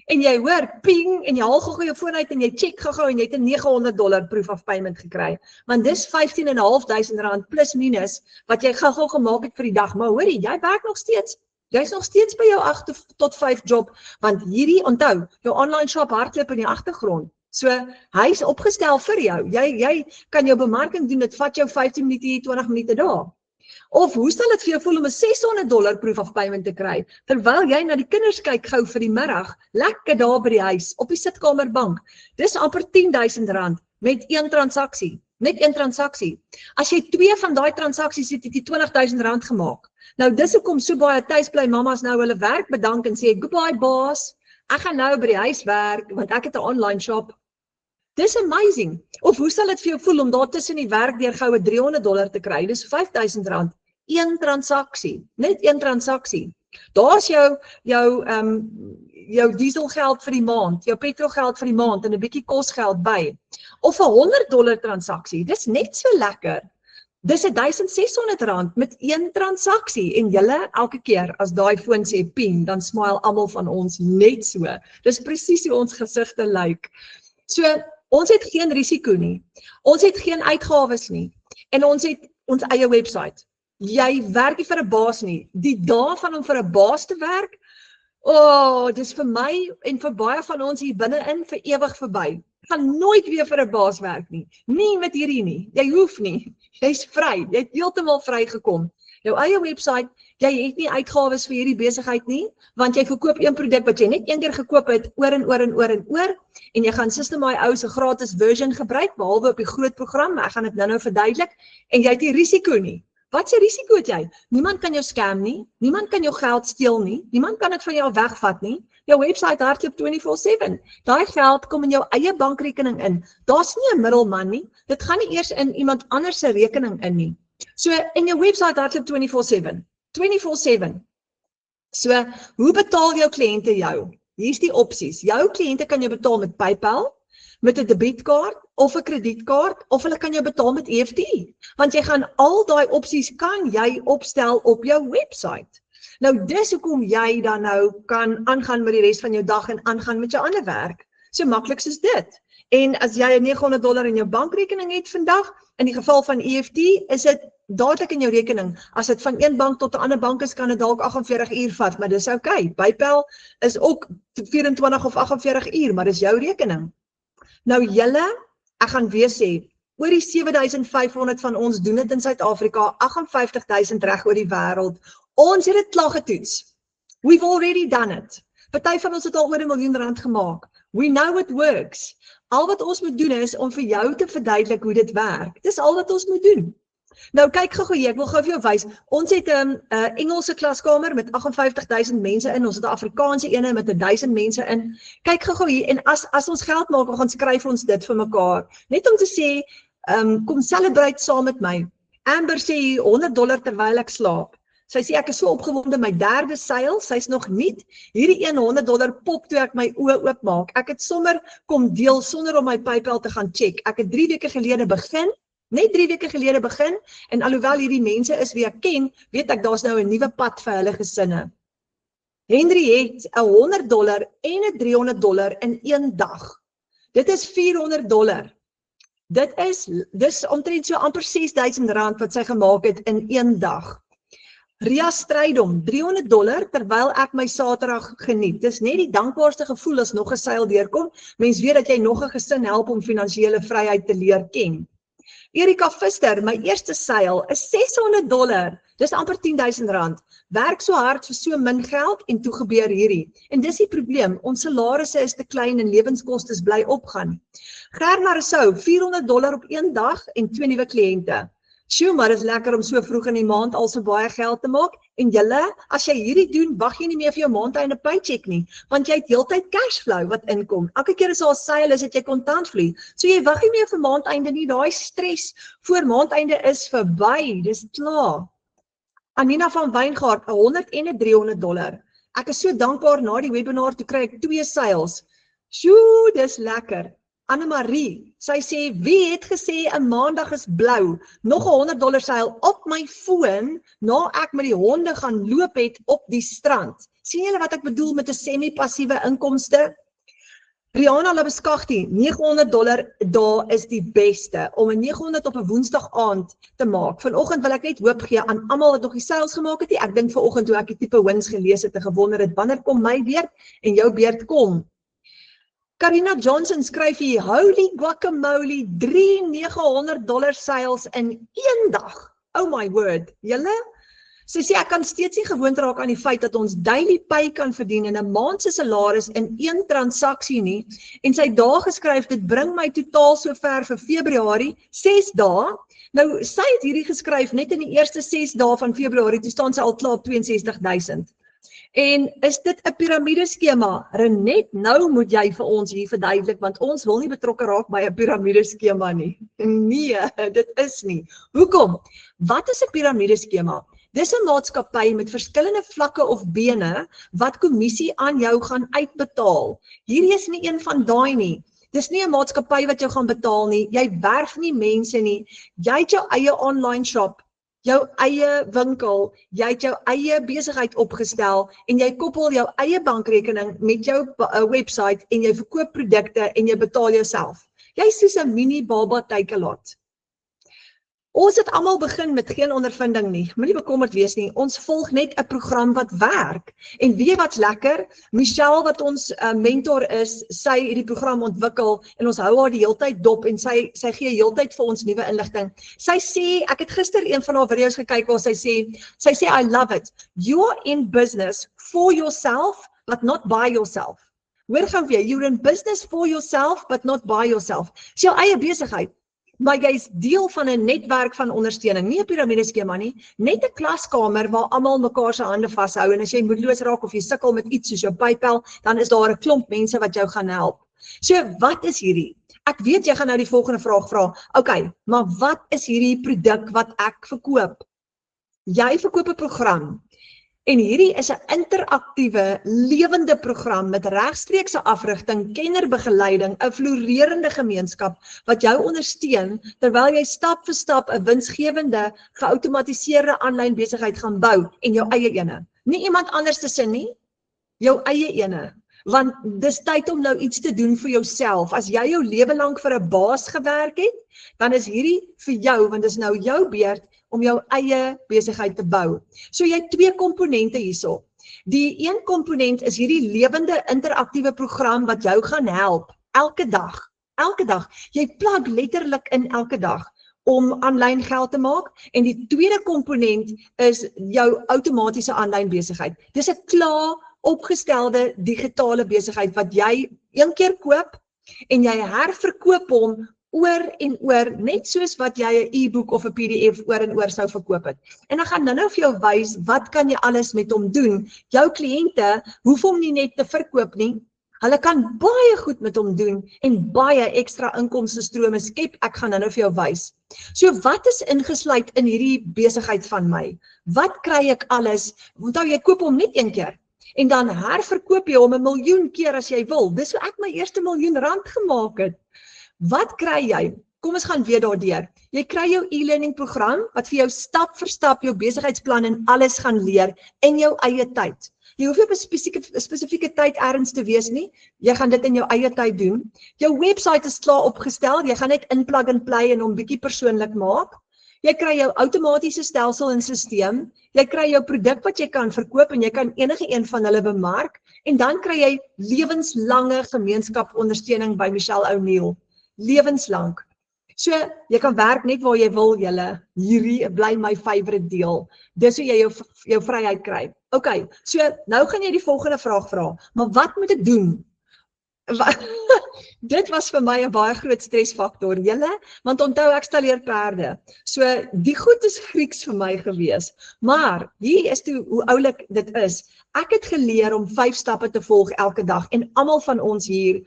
en jy hoor ping en jy haal gou jou foon uit en jy check gou en jy het 'n $900 proof of payment gekry. Want dis R15,500 plus minus wat jy gou gemaak het vir die dag. Maar hoorie, jy werk nog steeds Jy's nog steeds by jou 8 tot 5 job, want hierdie, onthou, jou online shop hardloop in die agtergrond. So, hy's opgestel vir jou. Jy kan jou bemarking doen, dit vat jou 15 minute hier, 20 minute daar. Of hoe sal dit vir jou voel om 'n $600 proof of payment te kry, terwyl jy na die kinders kyk gou vir die middag, lekker daar by die huis, op die sitkamerbank. Dis amper R10.000 met een transaksie. Net een transaksie. As jy 2 van daai transaksies het, het jy R20.000 gemaak. Nou dis hoekom so baie tuisbly mamas nou hulle werk bedank en sê, goodbye baas, ek gaan nou by die huis werk, want ek het 'n online shop. Dis amazing. Of hoe sal dit vir jou voel om daar tussen die werk deur goue $300 te kry? Dis R5.000. Een transaksie. Net een transaksie. Daar's jou dieselgeld vir die maand, jou petrolgeld vir die maand en 'n bietjie kosgeld by. Of 'n $100 transaksie. Dis net so lekker. Dis R1.600 met een transaksie. En julle, elke keer as daai foon sê pin, dan smile almal van ons net so. Dis presies hoe ons gesigte lyk. So, ons het geen risiko nie. Ons het geen uitgawes nie. En ons het ons eie website. Jy werk nie vir 'n baas nie. Die dae van om vir 'n baas te werk, dis vir my en vir baie van ons hier binne-in vir ewig verby. Gaan nooit weer vir 'n baas werk nie. Nie met hierdie nie. Jy hoef nie. Jy's vry. Jy het heeltemal vrygekom. Jou eie website, jy het nie uitgawes vir hierdie besigheid nie, want jy verkoop een produk wat jy net een keer gekoop het, oor en oor en oor en oor, en jy gaan System.io se gratis version gebruik, behalwe op die groot program, ek gaan dit nou verduidelik, en jy het nie risiko nie. Wat se risiko het jy? Niemand kan jou scam nie, niemand kan jou geld steel nie, niemand kan dit van jou wegvat nie, jou website hardloop 24/7, daai geld kom in jou eie bankrekening in, daar's nie 'n middelman nie, dit gaan nie eers in iemand anders se rekening in nie. So, in jou website hardloop 24/7, 24/7. So, hoe betaal jou kliënte jou? Hier's die opsies. Jou kliënte kan jou betaal met PayPal, met 'n debietkaart of 'n kredietkaart, of hulle kan jou betaal met EFT. Want jy gaan al daai opsies kan jy opstel op jou website. Nou dis hoekom jy dan nou kan aangaan met die res van jou dag en aangaan met jou ander werk. So maklik soos dit. En as jy $900 in jou bankrekening het vandag, in die geval van EFT, is dit dadelik in jou rekening. As dit van een bank tot 'n ander bank is, kan dit dalk 48 uur vat, maar dis okay. PayPal is ook 24 of 48 uur, maar dis jou rekening. Nou julle, ek gaan weer sê, oor die 7.500 van ons doen dit in Suid-Afrika, 58.000 reg oor die wêreld. Ons het dit klaar getoets. We've already done it. Party van ons het al oor R1 miljoen gemaak. We know it works. Al wat ons moet doen is om vir jou te verduidelik hoe dit werk. Dis al wat ons moet doen. Nou kyk gou hier, ek wil gou vir jou wys. Ons het 'n Engelse klaskamer met 58.000 mense in. Ons het 'n Afrikaanse ene met 1.000 mense in. Kyk gou hier en as ons geld maak, gaan skryf ons dit vir mekaar. Net om te sê, kom celebrate saam met my. Amber sê $100 terwyl ek slaap. Sy sê ek is so opgewonde, my derde seil, sy's nog niet. Hierdie $100 pop toe ek my oë oopmaak. Ek het sommer kom deel sonder om my PayPal te gaan check. Ek het 3 weke gelede begin. Net 3 weke gelede begin, en alhoewel hierdie mense is wie ek ken, weet ek daar's nou 'n nuwe pad vir hulle gesinne. Henry het $100 en $300 in een dag. Dit is $400. Dis omtrent so amper R6.000 wat sy gemaak het in een dag. Ria Strydom, $300 terwyl ek my Saterdag geniet. Dis net die dankbaarste gevoel as nog 'n seil deurkom. Mens weet dat jy nog 'n gesin help om finansiële vryheid te leer ken. Erika Vister, my eerste seil is $600. Dis amper R10.000. Werk so hard vir so min geld en toe gebeur hierdie. En dis die probleem, ons salarisse is te klein en lewenskostes bly opgaan. Germa Rousseau, $400 op een dag en 2 nuwe kliënte. Sjoe, maar is lekker om so vroeg in die maand al so baie geld te maak. En julle, as jy hierdie doen, wag jy nie meer vir jou maandeinde paycheck nie, want jy het heeltyd cashflow wat inkom. Elke keer as daar 'n seil is, het jy kontantvloei. So jy wag nie meer vir maandeinde nie, daai stres voor maandeinde is verby, dis klaar. Anina van Wyngaard, $100 en $300. Ek is so dankbaar na die webinar, toe kry ek 2 seils. Sjoe, dis lekker. Annemarie, sy sê, wie het gesê 'n maandag is blou? Nog 'n $100 seil op my foon, na ek met die honde gaan loop het op die strand. Sien julle wat ek bedoel met 'n semi-passiewe inkomste? Rihanna Labeskagti, $900 daar is die beste, om 'n 900 op 'n woensdag aand te maak. Vanoggend wil ek net hoop gee aan almal wat nog die sales gemaak het. Ek dink vanoggend toe ek die tipe wins gelees het, en gewonder het, wanneer kom my beurt en jou beurt kom. Karina Johnson skryf hier, holy guacamole, $900 sales in een dag. Oh my word, julle? Sy sê ek kan steeds nie gewoond raak aan die feit dat ons daily pay kan verdien in 'n maand se salaris in een transaksie nie. En sy het daar geskryf, dit bring my totaal sover vir Februarie, 6 dae. Nou, sy het hierdie geskryf net in die eerste 6 dae van Februarie, toe staan sy al klaar op 62.000. En is dit 'n piramideskema? Renet, nou moet jy vir ons hier verduidelik, want ons wil nie betrokke raak by 'n piramideskema nie. Nee, dit is nie. Hoekom? Wat is 'n piramideskema? Dis 'n maatskappy met verskillende vlakke of bene wat kommissie aan jou gaan uitbetaal. Hierdie is nie een van daai nie. Dis nie 'n maatskappy wat jou gaan betaal nie. Jy werf nie mense nie. Jy het jou eie online shop, jou eie winkel, jy het jou eie besigheid opgestel en jy koppel jou eie bankrekening met jou website en jy verkoop produkte en jy betaal jouself. Jy is soos 'n mini baba teikelot. Ons het almal begin met geen ondervinding nie, moenie bekommerd wees nie, ons volg net 'n program wat werk. En weet jy wat's lekker? Michelle wat ons mentor is, sy het die program ontwikkel en ons hou haar die heeltyd dop en sy gee heeltyd vir ons nuwe inligting. Sy sê, ek het gister een van haar video's gekyk waar sy sê I love it. You're in business for yourself, but not by yourself. Hoor gou weer, you're in business for yourself, but not by yourself. Dis jou eie besigheid. Maar jy is deel van 'n netwerk van ondersteuning, nie 'n piramideskema nie, net 'n klaskamer waar almal mekaar se hande vashou en as jy moedeloos raak of jy sukkel met iets soos jou PayPal, dan is daar 'n klomp mense wat jou gaan help. So, wat is hierdie? Ek weet jy gaan nou die volgende vraag vra. Okay, maar wat is hierdie produk wat ek verkoop? Jy verkoop 'n program. En hierdie is 'n interaktiewe, lewende program met regstreekse afrigting, kennerbegeleiding, 'n floreerende gemeenskap wat jou ondersteun terwyl jy stap vir stap 'n winsgewende, geautomatiseerde aanlyn besigheid gaan bou en jou eie ene. Nie iemand anders se sin nie, jou eie ene. Want dis tyd om nou iets te doen vir jouself. As jy jou lewe lank vir 'n baas gewerk het, dan is hierdie vir jou, want dis nou jou beurt om jou eie besigheid te bou. So jy het 2 komponente hierso. Die een komponent is hierdie lewende interaktiewe program wat jou gaan help elke dag. Elke dag. Jy plug letterlik in elke dag om aanlyn geld te maak en die tweede komponent is jou outomatiese aanlyn besigheid. Dis 'n klaar opgestelde digitale besigheid wat jy een keer koop en jy herverkoop hom oor en oor, net soos wat jy 'n e-boek of 'n PDF oor en oor sou verkoop het. En dan gaan nou vir jou wys, wat kan jy alles met hom doen? Jou kliënte hoef hom nie net te verkoop nie, hulle kan baie goed met hom doen en baie ekstra inkomste strome skep. Ek gaan nou vir jou wys. So wat is ingesluit in hierdie besigheid van my? Wat kry ek alles? Onthou, jy koop hom net een keer. En dan herverkoop jy hom 1 miljoen keer as jy wil. Dis hoe ek my eerste R1 miljoen gemaak het. Wat kry jy? Kom ons gaan weer daardeur. Jy kry jou e-learning program wat vir jou stap vir stap jou besigheidsplan en alles gaan leer in jou eie tyd. Jy hoef nie op 'n spesifieke tyd ergens te wees nie. Jy gaan dit in jou eie tyd doen. Jou website is klaar opgestel. Jy gaan net inplug en play en hom bietjie persoonlik maak. Jy kry jou outomatiese stelsel en stelsel. Jy kry jou produk wat jy kan verkoop en jy kan enige een van hulle bemark. En dan kry jy lewenslange gemeenskapondersteuning by Michelle O'Neil. Lewenslank. So, jy kan werk net waar jy wil, julle. Hierdie bly my favorite deel. Dis hoe jy jou vryheid kry. Okay, so nou gaan jy die volgende vraag vra. Maar wat moet ek doen? Dit was vir my 'n baie groot stresfaktor, julle, want onthou ek stalleer perde. So die goed is Grieks vir my gewees. Maar hier is toe hoe oulik dit is. Ek het geleer om 5 stappe te volg elke dag en almal van ons hier.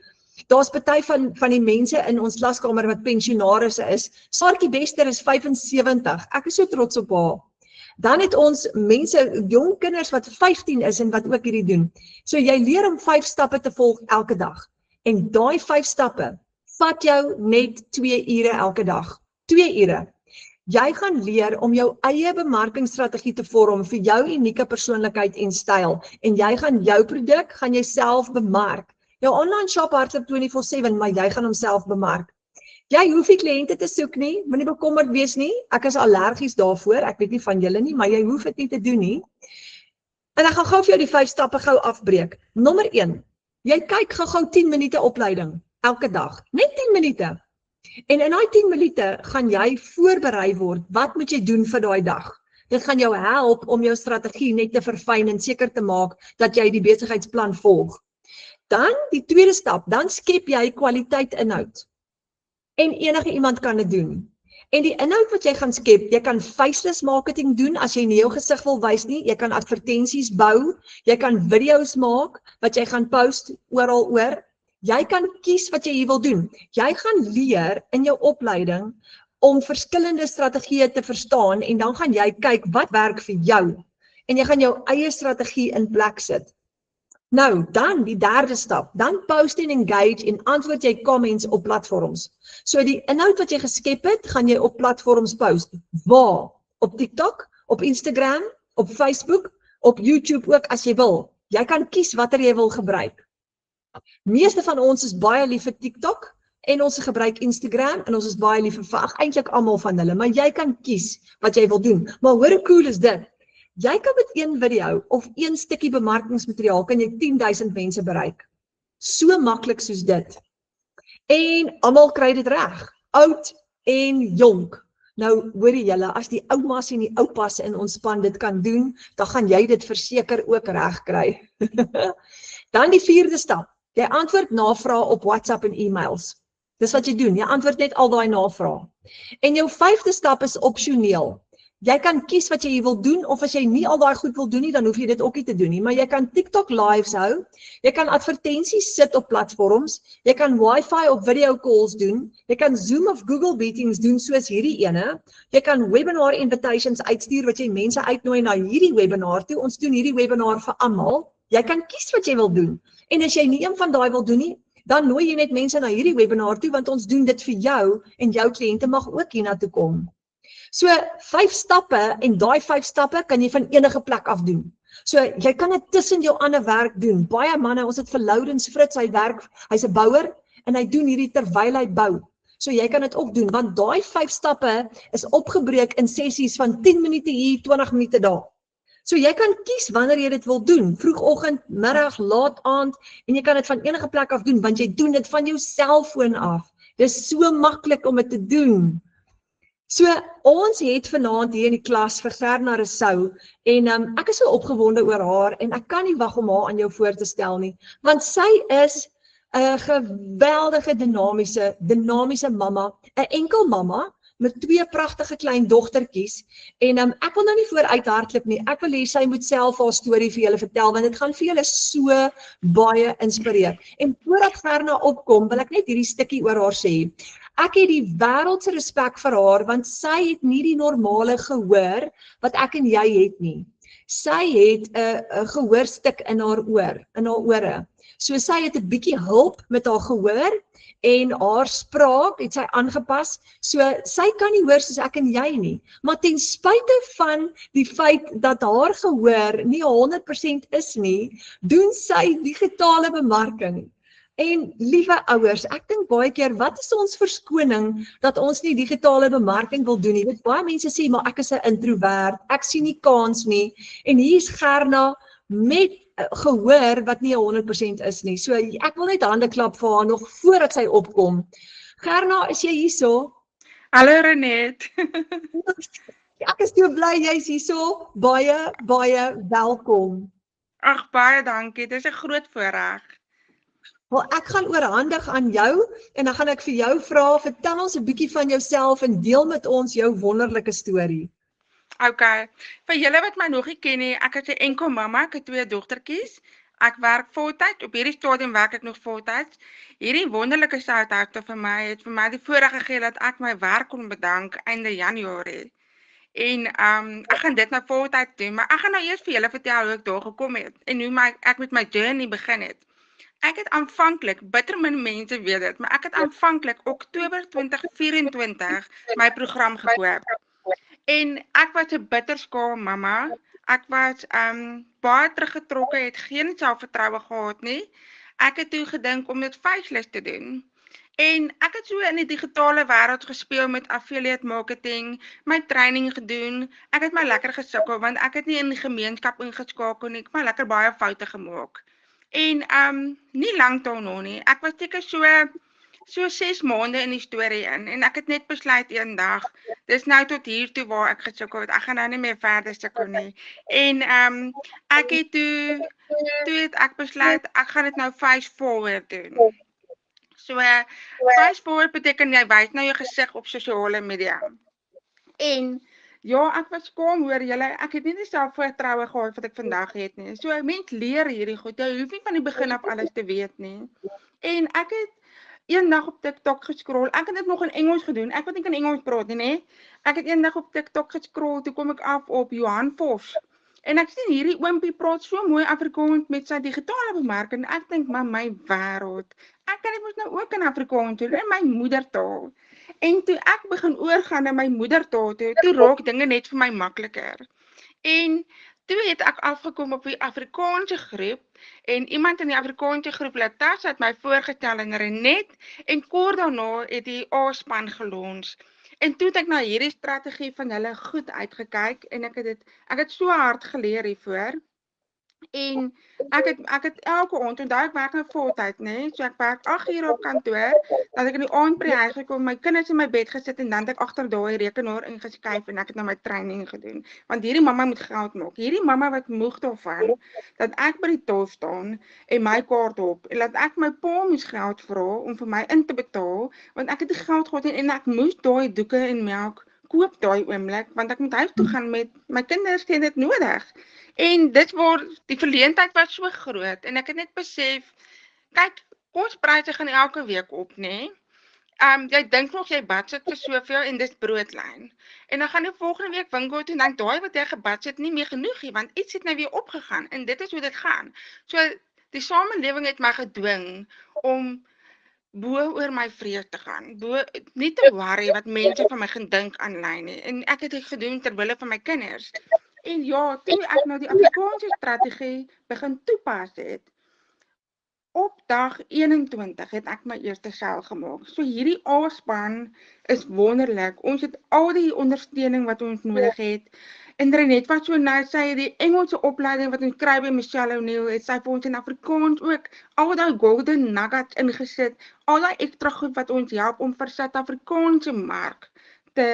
Daar's party van die mense in ons klaskamer wat pensionarisse is. Saartjie Bester is 75. Ek is so trots op haar. Dan het ons mense, jong kinders wat 15 is en wat ook hierdie doen. So jy leer om 5 stappe te volg elke dag. En daai 5 stappe vat jou net 2 ure elke dag. 2 ure. Jy gaan leer om jou eie bemarkingsstrategie te vorm vir jou unieke persoonlikheid en styl. En jy gaan jou produk, gaan jy self bemark. Jou online shop hardloop 24/7, maar jy gaan homself bemark. Jy hoef nie kliënte te soek nie, moenie bekommerd wees nie. Ek is allergies daarvoor, ek weet nie van julle nie, maar jy hoef dit nie te doen nie. En ek gaan gou vir jou die 5 stappe gou afbreek. Nommer 1, jy kyk gou 10 minute opleiding elke dag, net 10 minute. En in daai 10 minute gaan jy voorberei word, wat moet jy doen vir daai dag? Dit gaan jou help om jou strategie net te verfyn en seker te maak dat jy die besigheidsplan volg. Dan die tweede stap, dan skep jy kwaliteit inhoud. En enige iemand kan dit doen. En die inhoud wat jy gaan skep, jy kan faceless marketing doen as jy nie jou gesig wil wys nie, jy kan advertensies bou, jy kan video's maak wat jy gaan post oral oor. Jy kan kies wat jy hier wil doen. Jy gaan leer in jou opleiding om verskillende strategieë te verstaan en dan gaan jy kyk wat werk vir jou. En jy gaan jou eie strategie in plek sit. Nou, dan die derde stap, dan post en engage en antwoord jy comments op platforms. So die inhoud wat jy geskep het, gaan jy op platforms post. Waar? Op TikTok, op Instagram, op Facebook, op YouTube ook as jy wil. Jy kan kies watter jy wil gebruik. Meeste van ons is baie lief vir TikTok en ons gebruik Instagram en ons is baie lief vir eintlik almal van hulle, maar jy kan kies wat jy wil doen. Maar hoor hoe cool is dit? Jy kan met een video of een stukkie bemarkingsmateriaal kan jy 10,000 mense bereik. So maklik soos dit. En almal kry dit reg, oud en jonk. Nou hoorie julle, as die oumas en die oupas in ons span dit kan doen, dan gaan jy dit verseker ook reg kry. Dan die vierde stap. Jy antwoord navrae op WhatsApp en e-mails. Dis wat jy doen, jy antwoord net al daai navrae. En jou vyfde stap is opsioneel. Jy kan kies wat jy wil doen, of as jy nie al daai goed wil doen nie, dan hoef jy dit ook nie te doen nie. Maar jy kan TikTok lives hou, jy kan advertensies sit op platforms, jy kan wifi op video calls doen, jy kan Zoom of Google meetings doen soos hierdie ene, jy kan webinar invitations uitstuur wat jy mense uitnooi na hierdie webinar toe, ons doen hierdie webinar vir almal, jy kan kies wat jy wil doen. En as jy nie een van daai wil doen nie, dan nooi jy net mense na hierdie webinar toe, want ons doen dit vir jou en jou kliënte mag ook hiernatoe kom. So 5 stappe en daai 5 stappe kan jy van enige plek af doen. So jy kan dit tussen jou ander werk doen. Baie manne, ons het vir Lourens Fritz, hy werk, hy's 'n bouer en hy doen hierdie terwyl hy bou. So jy kan dit ook doen, want daai 5 stappe is opgebreek in sessies van 10 minute hier, 20 minute daar. So jy kan kies wanneer jy dit wil doen, vroegoggend, middag, laat aand, en jy kan dit van enige plek af doen, want jy doen dit van jou selfoon af. Dis so maklik om dit te doen. So ons het vanaand hier in die klas vir Gerna Rousseau en ek is so opgewonde oor haar en ek kan nie wag om haar aan jou voor te stel nie, want sy is 'n geweldige dinamiese mamma, 'n enkel mamma met 2 pragtige klein dogtertjies en ek wil nou nie vooruit hardloop nie, ek wil hê sy moet self haar storie vir julle vertel, want dit gaan vir julle so baie inspireer. En voordat Gerna opkom, wil ek net hierdie stukkie oor haar sê. Ek het die wêreldse respek vir haar, want sy het nie die normale gehoor wat ek en jy het nie. Sy het 'n gehoorstuk in haar ore. So sy het 'n bietjie hulp met haar gehoor en haar spraak het sy aangepas. So sy kan nie hoor soos ek en jy nie. Maar ten spyte van die feit dat haar gehoor nie 100% is nie, doen sy digitale bemarking. En liewe ouers, ek dink baie keer, wat is ons verskoning dat ons nie digitale bemarking wil doen nie? Weet, baie mense sê, maar ek is 'n introvert, ek sien nie kans nie. En hier is Gerna met gehoor wat nie 100% is nie. So ek wil net hande klap vir haar nog voordat sy opkom. Gerna, is jy hierso? Hallo Renet. Ek is so bly jy's hierso. Baie welkom. Ag, baie dankie. Dit is 'n groot voorreg. Wel, ek gaan oorhandig aan jou en dan gaan ek vir jou vra, vertel ons 'n bietjie van jouself en deel met ons jou wonderlike storie. Okay. Vir julle wat my nog nie ken nie, ek is 'n enkel mamma, ek het 2 dogtertjies. Ek werk voltyd, op hierdie stadium werk ek nog voltyds. Hierdie wonderlike Southampton vir my het vir my die voorreg gegee dat ek my werk kon bedank einde Januarie. En ek gaan dit nou voltyd doen, maar ek gaan nou eers vir julle vertel hoe ek daar gekom het en hoe ek met my journey begin het. Ek het aanvanklik, bitter min mense weet dit, maar ek het aanvanklik Oktober 2024 my program gekoop. En ek was 'n bitterskaam mamma. Ek was baie teruggetrokke, het geen selfvertroue gehad nie. ek het toe gedink om dit faceless te doen. En ek het so in die digitale wêreld gespeel met affiliate marketing, my training gedoen. Ek het my lekker gesukkel want ek het nie in die gemeenskap ingeskakel nie. Ek het my lekker baie foute gemaak. En nie lank daarna nie. Ek was seker so 6 maande in die storie in en ek het net besluit eendag, dis nou tot hier toe waar ek gesukkel het. Ek gaan nou nie meer verder sukkel nie. En ek het toe het ek besluit ek gaan dit nou face forward doen. So face forward beteken jy wys nou jou gesig op sosiale media. En ja, ek was skaam hoor julle, ek het nie die selfvertroue gehad wat ek vandag het nie. So 'n mens leer hierdie goed. Jy hoef nie van die begin af alles te weet nie. En ek het eendag op TikTok gescroll. Ek het dit nog in Engels gedoen. Ek wat nie kan Engels praat nie, nê. Ek het eendag op TikTok gescroll, toe kom ek af op Johan Vos. En ek sien hierdie oompie praat so mooi Afrikaans met sy digitale bemarking. Ek dink, maar my wêreld. Ek kan dit mos nou ook in Afrikaans doen, in my moedertaal. En toe ek begin oorgaan na my moedertaal toe raak dinge net vir my makliker. En toe het ek afgekom op die Afrikaanse groep en iemand in die Afrikaanse groep, Latas, het my voorgestel in Renet en kort daarna het die A-span gelons. En toe het ek na hierdie strategie van hulle goed uitgekyk en ek het so hard geleer hiervoor. En ek het elke aand, onthou ek werk nou voltyd, nê? So ek werk 8 ure op kantoor, dat ek in die aand by die huis gekom, my kinders in my bed gesit en dan het ek agter daai rekenaar ingeskuif en ek het nou my training gedoen. Want hierdie mamma moet geld maak. Hierdie mamma wat moeg daarvan dat ek by die til staan en my kaart op en dat ek my pa moes geld vra om vir my in te betaal, want ek het die geld gehad en ek moes daai doeke en melk koop daai oomblik, want ek moet huis toe gaan met my kinders het dit nodig. En dit word die verleentheid was so groot en ek het net besef, kyk, kospryse gaan elke week op, nê? Jy dink nog jy budget vir soveel en dis broodlyn. En dan gaan jy volgende week winkel toe en dan daai wat jy gebudget nie meer genoeg nie, want iets het nou weer opgegaan en dit is hoe dit gaan. So die samelewing het my gedwing om bo oor my vrees te gaan, nie te worry wat mense van my gaan dink aanlyn nie. En ek het dit gedoen ter wille van my kinders. En ja, toe ek nou die Afrikaanse strategie begin toepas het, op dag 21 het ek my eerste sel gemaak. So hierdie A-span is wonderlik. Ons het al die ondersteuning wat ons nodig het. En Renet wat so nou sê, die Engelse opleiding wat ons kry by Michelle O'Neil, het sy vir ons in Afrikaans ook al die golden nuggets ingesit, al die ekstra goed wat ons help om vir Suid-Afrikaanse mark te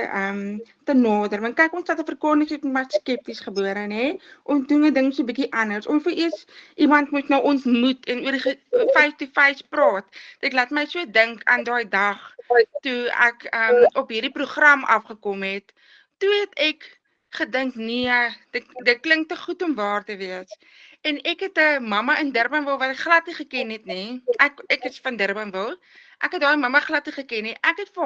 nader. Want kyk, ons Suid-Afrikaners het maar skepties gebore, nê? Ons doen 'n ding so bietjie anders. Ons vir eers iemand moet nou ontmoet en oor die face-to-face praat. Dit laat my so dink aan daai dag toe ek op hierdie program afgekom het. Toe het ek gedink, nee, dit klink te goed om waar te wees. En ek het 'n mamma in Durbanville wat ek glad nie geken het nie. Ek is van Durbanville. Ek het daai mamma glad nie geken nie. Ek het vir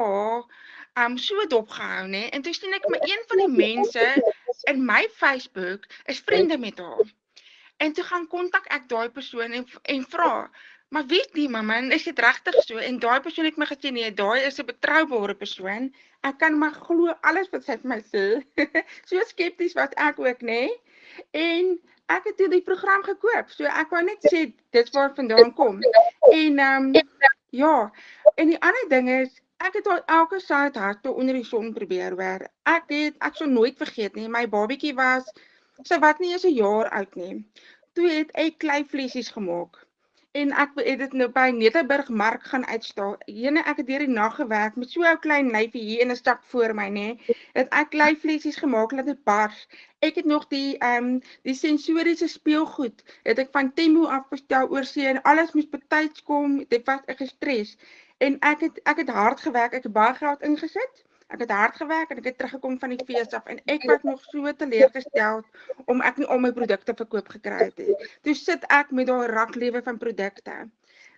haar so dopgehou, nê? En toe sien ek maar een van die mense in my Facebook is vriende met haar. En toe gaan kontak ek daai persoon en vra, maar wie is die mamma? En is dit regtig so? En daai persoon het my gesê, nee, daai is 'n betroubare persoon. Ek kan maar glo alles wat sy vir my sê. So skepties was ek ook, nê? En ek het toe die program gekoop. So ek wou net sê dit waar vandaan kom. En ja, en die ander ding is ek het al elke saad harte onder die son probeer hoor. Ek sal nooit vergeet nie, my babietjie sy was nie eens 'n jaar oud nie. Toe het ek kleivleisies gemaak. En ek het dit nou by Nederburg Mark gaan uitstal. Ek het deur die nag gewerk met so 'n klein lyfie hier in 'n stak voor my, nê. Het ek kleivleisies gemaak dat dit bars. Ek het nog die sensoriese speelgoed het ek van Temu af bestel oor see en alles moes betyds kom. Dit was ek gestres. En ek het hard gewerk, ek het baie geld ingesit. Ek het hard gewerk en ek het teruggekom van die fees af en ek was nog so teleurgesteld om ek nie al my produkte verkoop gekry het nie. Toe sit ek met daai raklewe van produkte.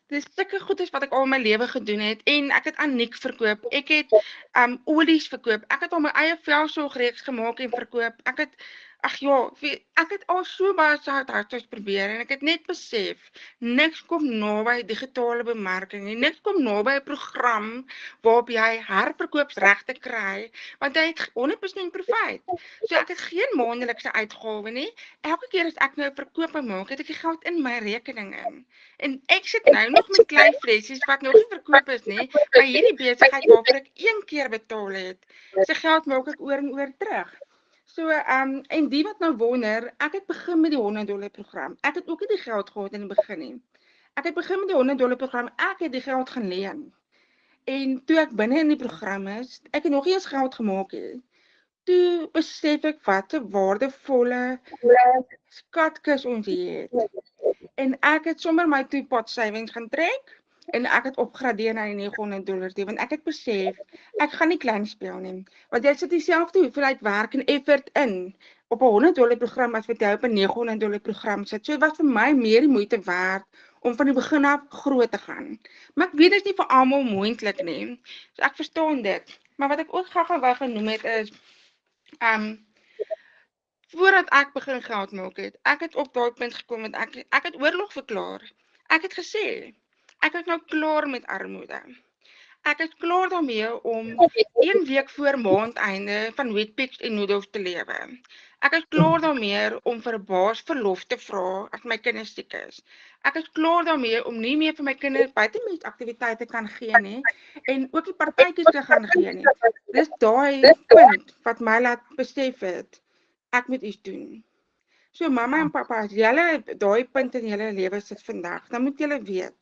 Dis sulke goedes wat ek al my lewe gedoen het en ek het Aniek verkoop. Ek het olies verkoop. Ek het al my eie velsorgreeks gemaak en verkoop. Ek het Ag ja, ek het al so baie hardus probeer en ek het net besef, niks kom naby digitale bemarking nie. Niks kom naby 'n program waarop jy herverkoopsregte kry, want jy het 100% profijt. So ek het geen maandelikse uitgawe nie. Elke keer as ek nou 'n verkoop maak, het ek die geld in my rekening in. En ek sit nou nog met klein flessies wat nog nie verkoop is nie, maar hierdie besigheid waarvoor ek 1 keer betaal het, se geld maak ek oor en oor terug. So, en die wat nou wonder, ek het begin met die $100 program. Ek het ook nie die geld gehad in die begin nie. Ek het begin met die $100 program, ek het die geld gaan leen. En toe ek binne in die program is, ek het nog nie eens geld gemaak het. Toe besef ek wat 'n waardevolle skatkis ons hier het. En ek het sommer my two-pot savings gaan trek. En ek het opgradeer na die $900 toe, want ek het besef, ek gaan nie klein speel nie. Want jy sit dieselfde hoeveelheid werk en effort in op 'n $100 program as wat jy op 'n $900 program sit. So dit was vir my meer die moeite werd om van die begin af groot te gaan. Maar ek weet dit is nie vir almal moontlik nie. So ek verstaan dit. Maar wat ek ook gou-gou wou genoem het is voordat ek begin geld maak het, ek het op daai punt gekom met ek het oorlog verklaar. Ek het gesê ek is nou klaar met armoede. Ek is klaar daarmee om 1 week voor maandeinde van Weet-Bix en noedels te lewe. Ek is klaar daarmee om vir 'n baas verlof te vra as my kinders siek is. Ek is klaar daarmee om nie meer vir my kinders buitemuutaktiwiteite kan gee nie en ook die partytjies te gaan gee nie. Dis daai punt wat my laat besef het ek moet iets doen. So mamma en pappa, as julle daai punt in julle lewe sit vandag, dan moet julle weet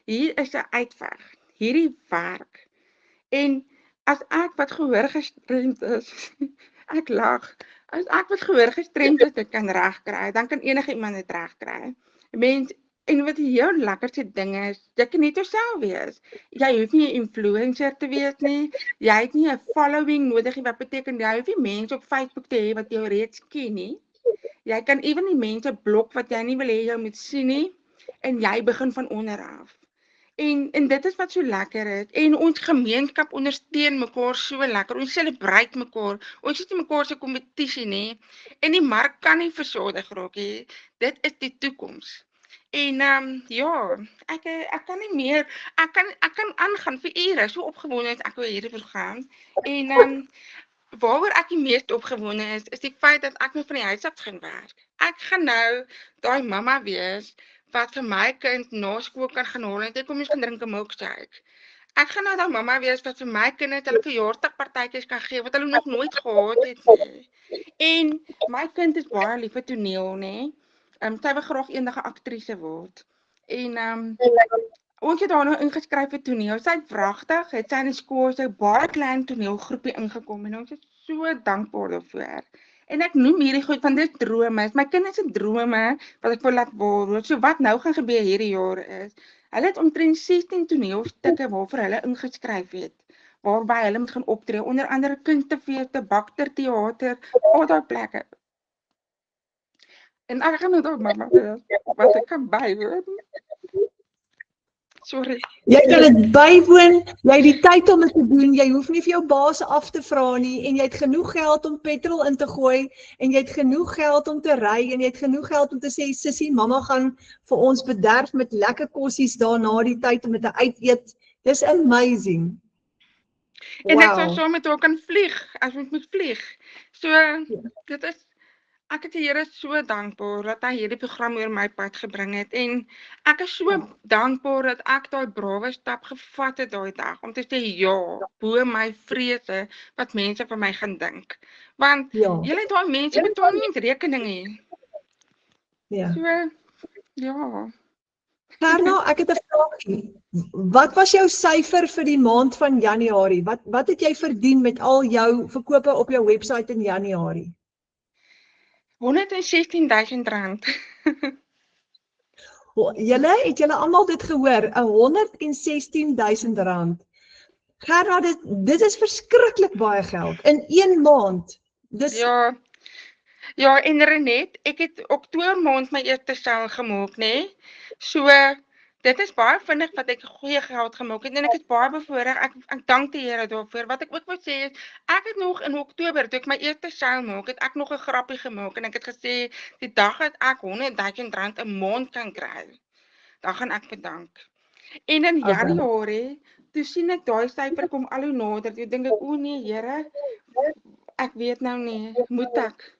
hier is 'n uitweg. Hierdie werk. En as ek wat gehoor gestremd is, ek lag. As ek wat gehoor gestremd is, dit kan regkry, dan kan enige iemand dit regkry. Mens en wat die heel lekkerste ding is, jy kan net jouself wees. Jy hoef nie 'n influencer te wees nie. Jy het nie 'n following nodig nie, wat beteken jy hoef nie mense op Facebook te hê wat jou reeds ken nie. Jy kan ewen die mense blok wat jy nie wil hê jy moet sien nie en jy begin van onder af. En dit is wat so lekker is. En ons gemeenskap ondersteun mekaar so lekker. Ons celebrate mekaar. Ons is nie mekaar se kompetisie nie. En die mark kan nie versadig raak nie. Dit is die toekoms. En ja, ek kan nie meer. Ek kan aangaan vir ure. So opgewonde is ek oor hierdie program. En waaroor ek die meest opgewonde is die feit dat ek nou van die huis af gaan werk. Ek gaan nou daai mamma wees wat vir my kind na skool kan gaan haal en ek kom eens gaan drink 'n milkshake. Ek gaan nou daai mamma wees wat vir my kinders hulle verjaarsdagpartytjies kan gee wat hulle nog nooit gehad het nie. En my kind is baie lief vir toneel, nê. Sy wil graag eendag 'n aktrise word. En ons het haar nou ingeskryf vir toneel. Sy het wragtig, het sy in die skool so 'n baie klein toneelgroepie ingekom en ons is so dankbaar daarvoor. En ek noem hierdie goed want dit is drome. My kinders se drome wat ek wil laat waar. So wat nou gaan gebeur hierdie jaar is, hulle het omtrent 16 toneelstukke waarvoor hulle ingeskryf het, waarby hulle moet gaan optree, onder andere kunstefeeste, bakterteater, al daai plekke. En ek gaan nou dalk mamma wat ek kan bywoon. Sorry. Jy kan dit bywoon, jy het die tyd om dit te doen, jy hoef nie vir jou baas af te vra nie en jy het genoeg geld om petrol in te gooi en jy het genoeg geld om te ry en jy het genoeg geld om te sê, sussie, mamma gaan vir ons bederf met lekker kossies daarna die tyd om dit te uiteet. Dis amazing. En ek sou saam met haar kan vlieg, as ons moet vlieg. So, dit is ek het die Here so dankbaar dat hy hierdie program oor my pad gebring het en ek is so dankbaar dat ek daai brawe stap gevat het daai dag om te sê ja, bo my vrese wat mense van my gaan dink. Want julle het daai mense betaal nie rekening nie. Ja. So ja. Gerna, ek het 'n vraagie. Wat was jou syfer vir die maand van Januarie? Wat het jy verdien met al jou verkope op jou webwerf in Januarie? R116,000. Het julle almal dit gehoor? R116,000. Gerda, dit is verskriklik baie geld in 1 maand. Dis Ja, en Renet, ek het Oktober maand my eerste sel gemaak, nê? So Dit is baie vinnig wat ek goeie geld gemaak het en ek is baie bevoorreg. Ek dank die Here daarvoor. Wat ek ook wil sê is, ek het nog in Oktober toe ek my eerste show maak, het ek nog 'n grappie gemaak en ek het gesê die dag dat ek R100,000 'n maand kan kry, dan gaan ek bedank. En in Okay. Januarie, toe sien ek daai syfer kom al hoe nader. Toe dink ek, o nee Here, ek weet nou nie, moet ek?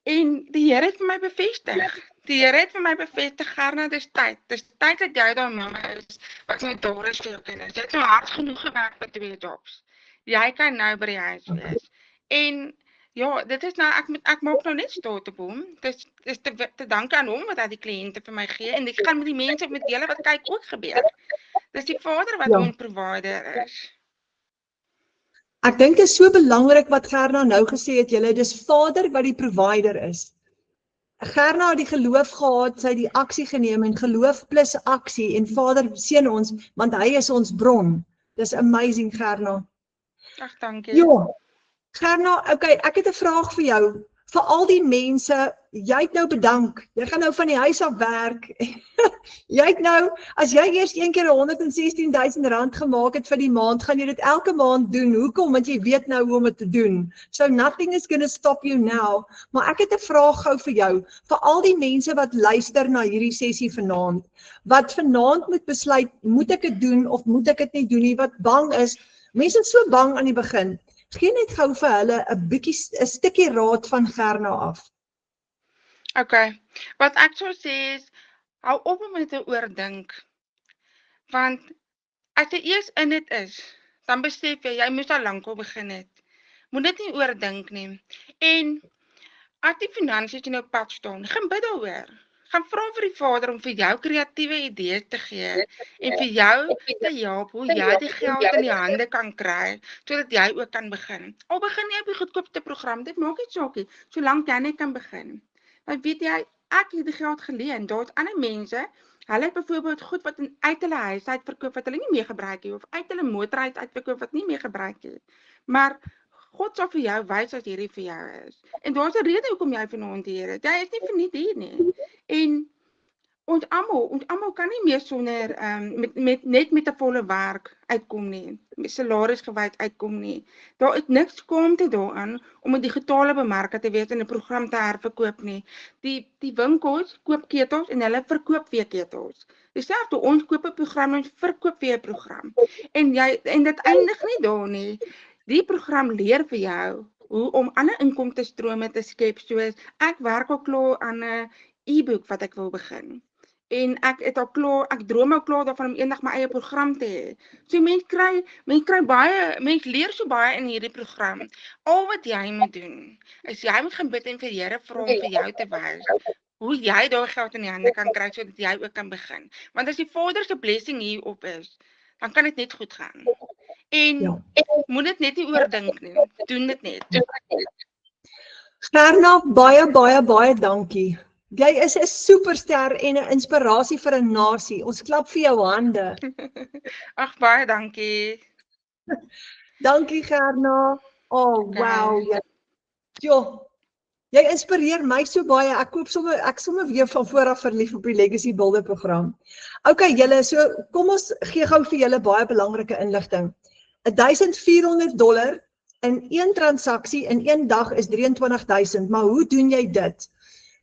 En die Here het vir my bevestig. Die Here het vir my bevestig, Gerna, dis tyd. Dis tyd dat jy daai mamma is wat my daar is vir jou kinders. Jy het so hard genoeg gewerk vir 2 jobs. Jy kan nou by die huis wees. En ja, dit is nou ek maak nou net staat op hom. Dis te danke aan hom wat hy die kliënte vir my gee en ek gaan met die mense met julle wat kyk ook gebeur. Dis die Vader wat ons provider is. Ek dink dit is so belangrik wat Gerna nou gesê het, julle, dis Vader wat die provider is. Gerna het die geloof gehad, sy het die aksie geneem en geloof plus aksie en Vader seën ons, want hy is ons bron. Dis amazing, Gerna. Ag, dankie. Ja, Gerna, okay, ek het 'n vraag vir jou. Vir al die mense, jy het nou bedank. Jy gaan nou van die huis af werk. Jy het nou, as jy eers een keer R116,000 gemaak het vir die maand, gaan jy dit elke maand doen. Hoekom? Want jy weet nou hoe om dit te doen. So nothing is going to stop you now. Maar ek het 'n vraag gou vir jou. Vir al die mense wat luister na hierdie sessie vanaand, wat vanaand moet besluit, moet ek dit doen of moet ek dit nie doen nie, wat bang is. Mense is so bang aan die begin. Gee net gou vir hulle 'n stukkie raad van Gerna af. Okay. Wat ek sou sê is, hou op om dit te oordink. Want as jy eers in dit is, dan besef jy moes al lankal begin het. Moet dit nie oordink nie. En as die finansies in jou pad staan, gaan bid daaroor. Gaan vra vir die Vader om vir jou kreatiewe idees te gee en vir jou te help hoe jy die geld in die hande kan kry sodat jy ook kan begin. Al begin jy op die goedkoopste program, dit maak nie saak nie, solank jy net kan begin. Want weet jy, ek het die geld geleen. Daar's ander mense, hulle het byvoorbeeld goed wat uit hulle huis uit verkoop wat hulle nie meer gebruik nie of uit hulle motor uit verkoop wat nie meer gebruik nie. Maar God sal vir jou wys as hierdie vir jou is. En daar's 'n rede hoekom jy vanaand hier is. Jy is nie verniet hier nie. En ons almal kan nie meer sonder net met 'n volle werk uitkom nie. Met salaris gewys uitkom nie. Daar is niks skaamte daaraan om 'n digitale bemarker te wees en 'n program te herverkoop nie. Die winkels koop ketels en hulle verkoop weer ketels. Dieselfde, ons koop 'n program en verkoop weer 'n program. En dit eindig nie daar nie. Die program leer vir jou hoe om ander inkomstestrome te skep, soos ek werk al klaar aan 'n e-book wat ek wil begin. En ek droom al klaar daarvan om eendag my eie program te hê. So mens leer so baie in hierdie program. Al wat jy moet doen, is jy moet gaan bid en vir die Here vra om vir jou te wys hoe jy daai geld in die hande kan kry sodat jy ook kan begin. Want as die Vader se blessing hierop is, dan kan dit net goed gaan. En moet dit net nie oordink nie. Doen dit net. Gerna, baie dankie. Jy is 'n superster en 'n inspirasie vir 'n nasie. Ons klap vir jou hande. Ag, baie dankie. Dankie Gerna. Oh, wow. Jy inspireer my so baie. Ek sommer weer van vooraf verlief op die Legacy Builder program. Okay, julle, so kom ons gee gou vir julle baie belangrike inligting. $1,400 in een transaksie in een dag is 23,000, maar hoe doen jy dit?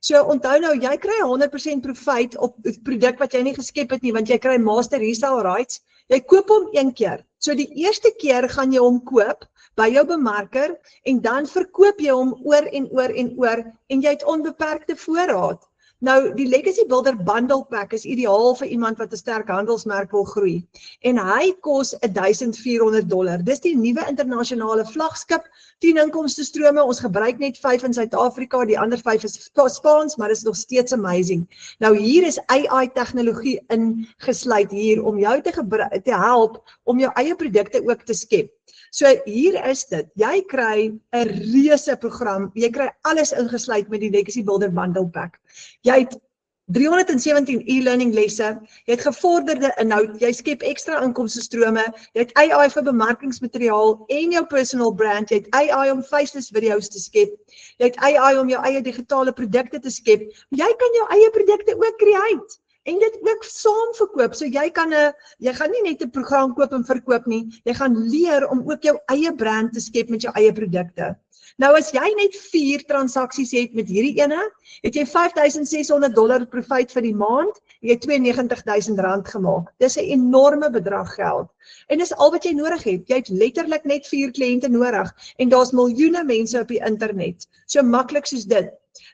So onthou nou, jy kry 100% profijt op die produk wat jy nie geskep het nie, want jy kry master resale rights. Jy koop hom een keer. So die eerste keer gaan jy hom koop by jou bemarker en dan verkoop jy hom oor en jy het onbeperkte voorraad. Nou, die Legacy Builder Bundle Pack is ideaal vir iemand wat 'n sterk handelsmerk wil groei. En hy kos $1,400. Dis die nuwe internasionale vlaggenskap, 10 inkomstestrome. Ons gebruik net 5 in Suid-Afrika, die ander 5 is Spaans, maar dit is nog steeds amazing. Nou hier is AI tegnologie ingesluit hier om jou te help om jou eie produkte ook te skep. So hier is dit, jy kry 'n reuse program, jy kry alles ingesluit met die Legacy Builder Bundle Pack. Jy het 317 e-learning lesse, jy het gevorderde inhoud, jy skep ekstra inkomstestrome, jy het AI vir bemarkingsmateriaal en jou personal brand, jy het AI om faceless video's te skep, jy het AI om jou eie digitale produkte te skep, jy kan jou eie produkte ook create. en dit ook saam verkoop. So jy gaan nie net 'n program koop en verkoop nie, jy gaan leer om ook jou eie brand te skep met jou eie produkte. Nou as jy net 4 transaksies het met hierdie ene, het jy $5,600 profit vir die maand, jy het R92,000 gemaak. Dis 'n enorme bedrag geld. En dis al wat jy nodig het. Jy het letterlik net 4 kliënte nodig en daar's miljoene mense op die internet. So maklik soos dit.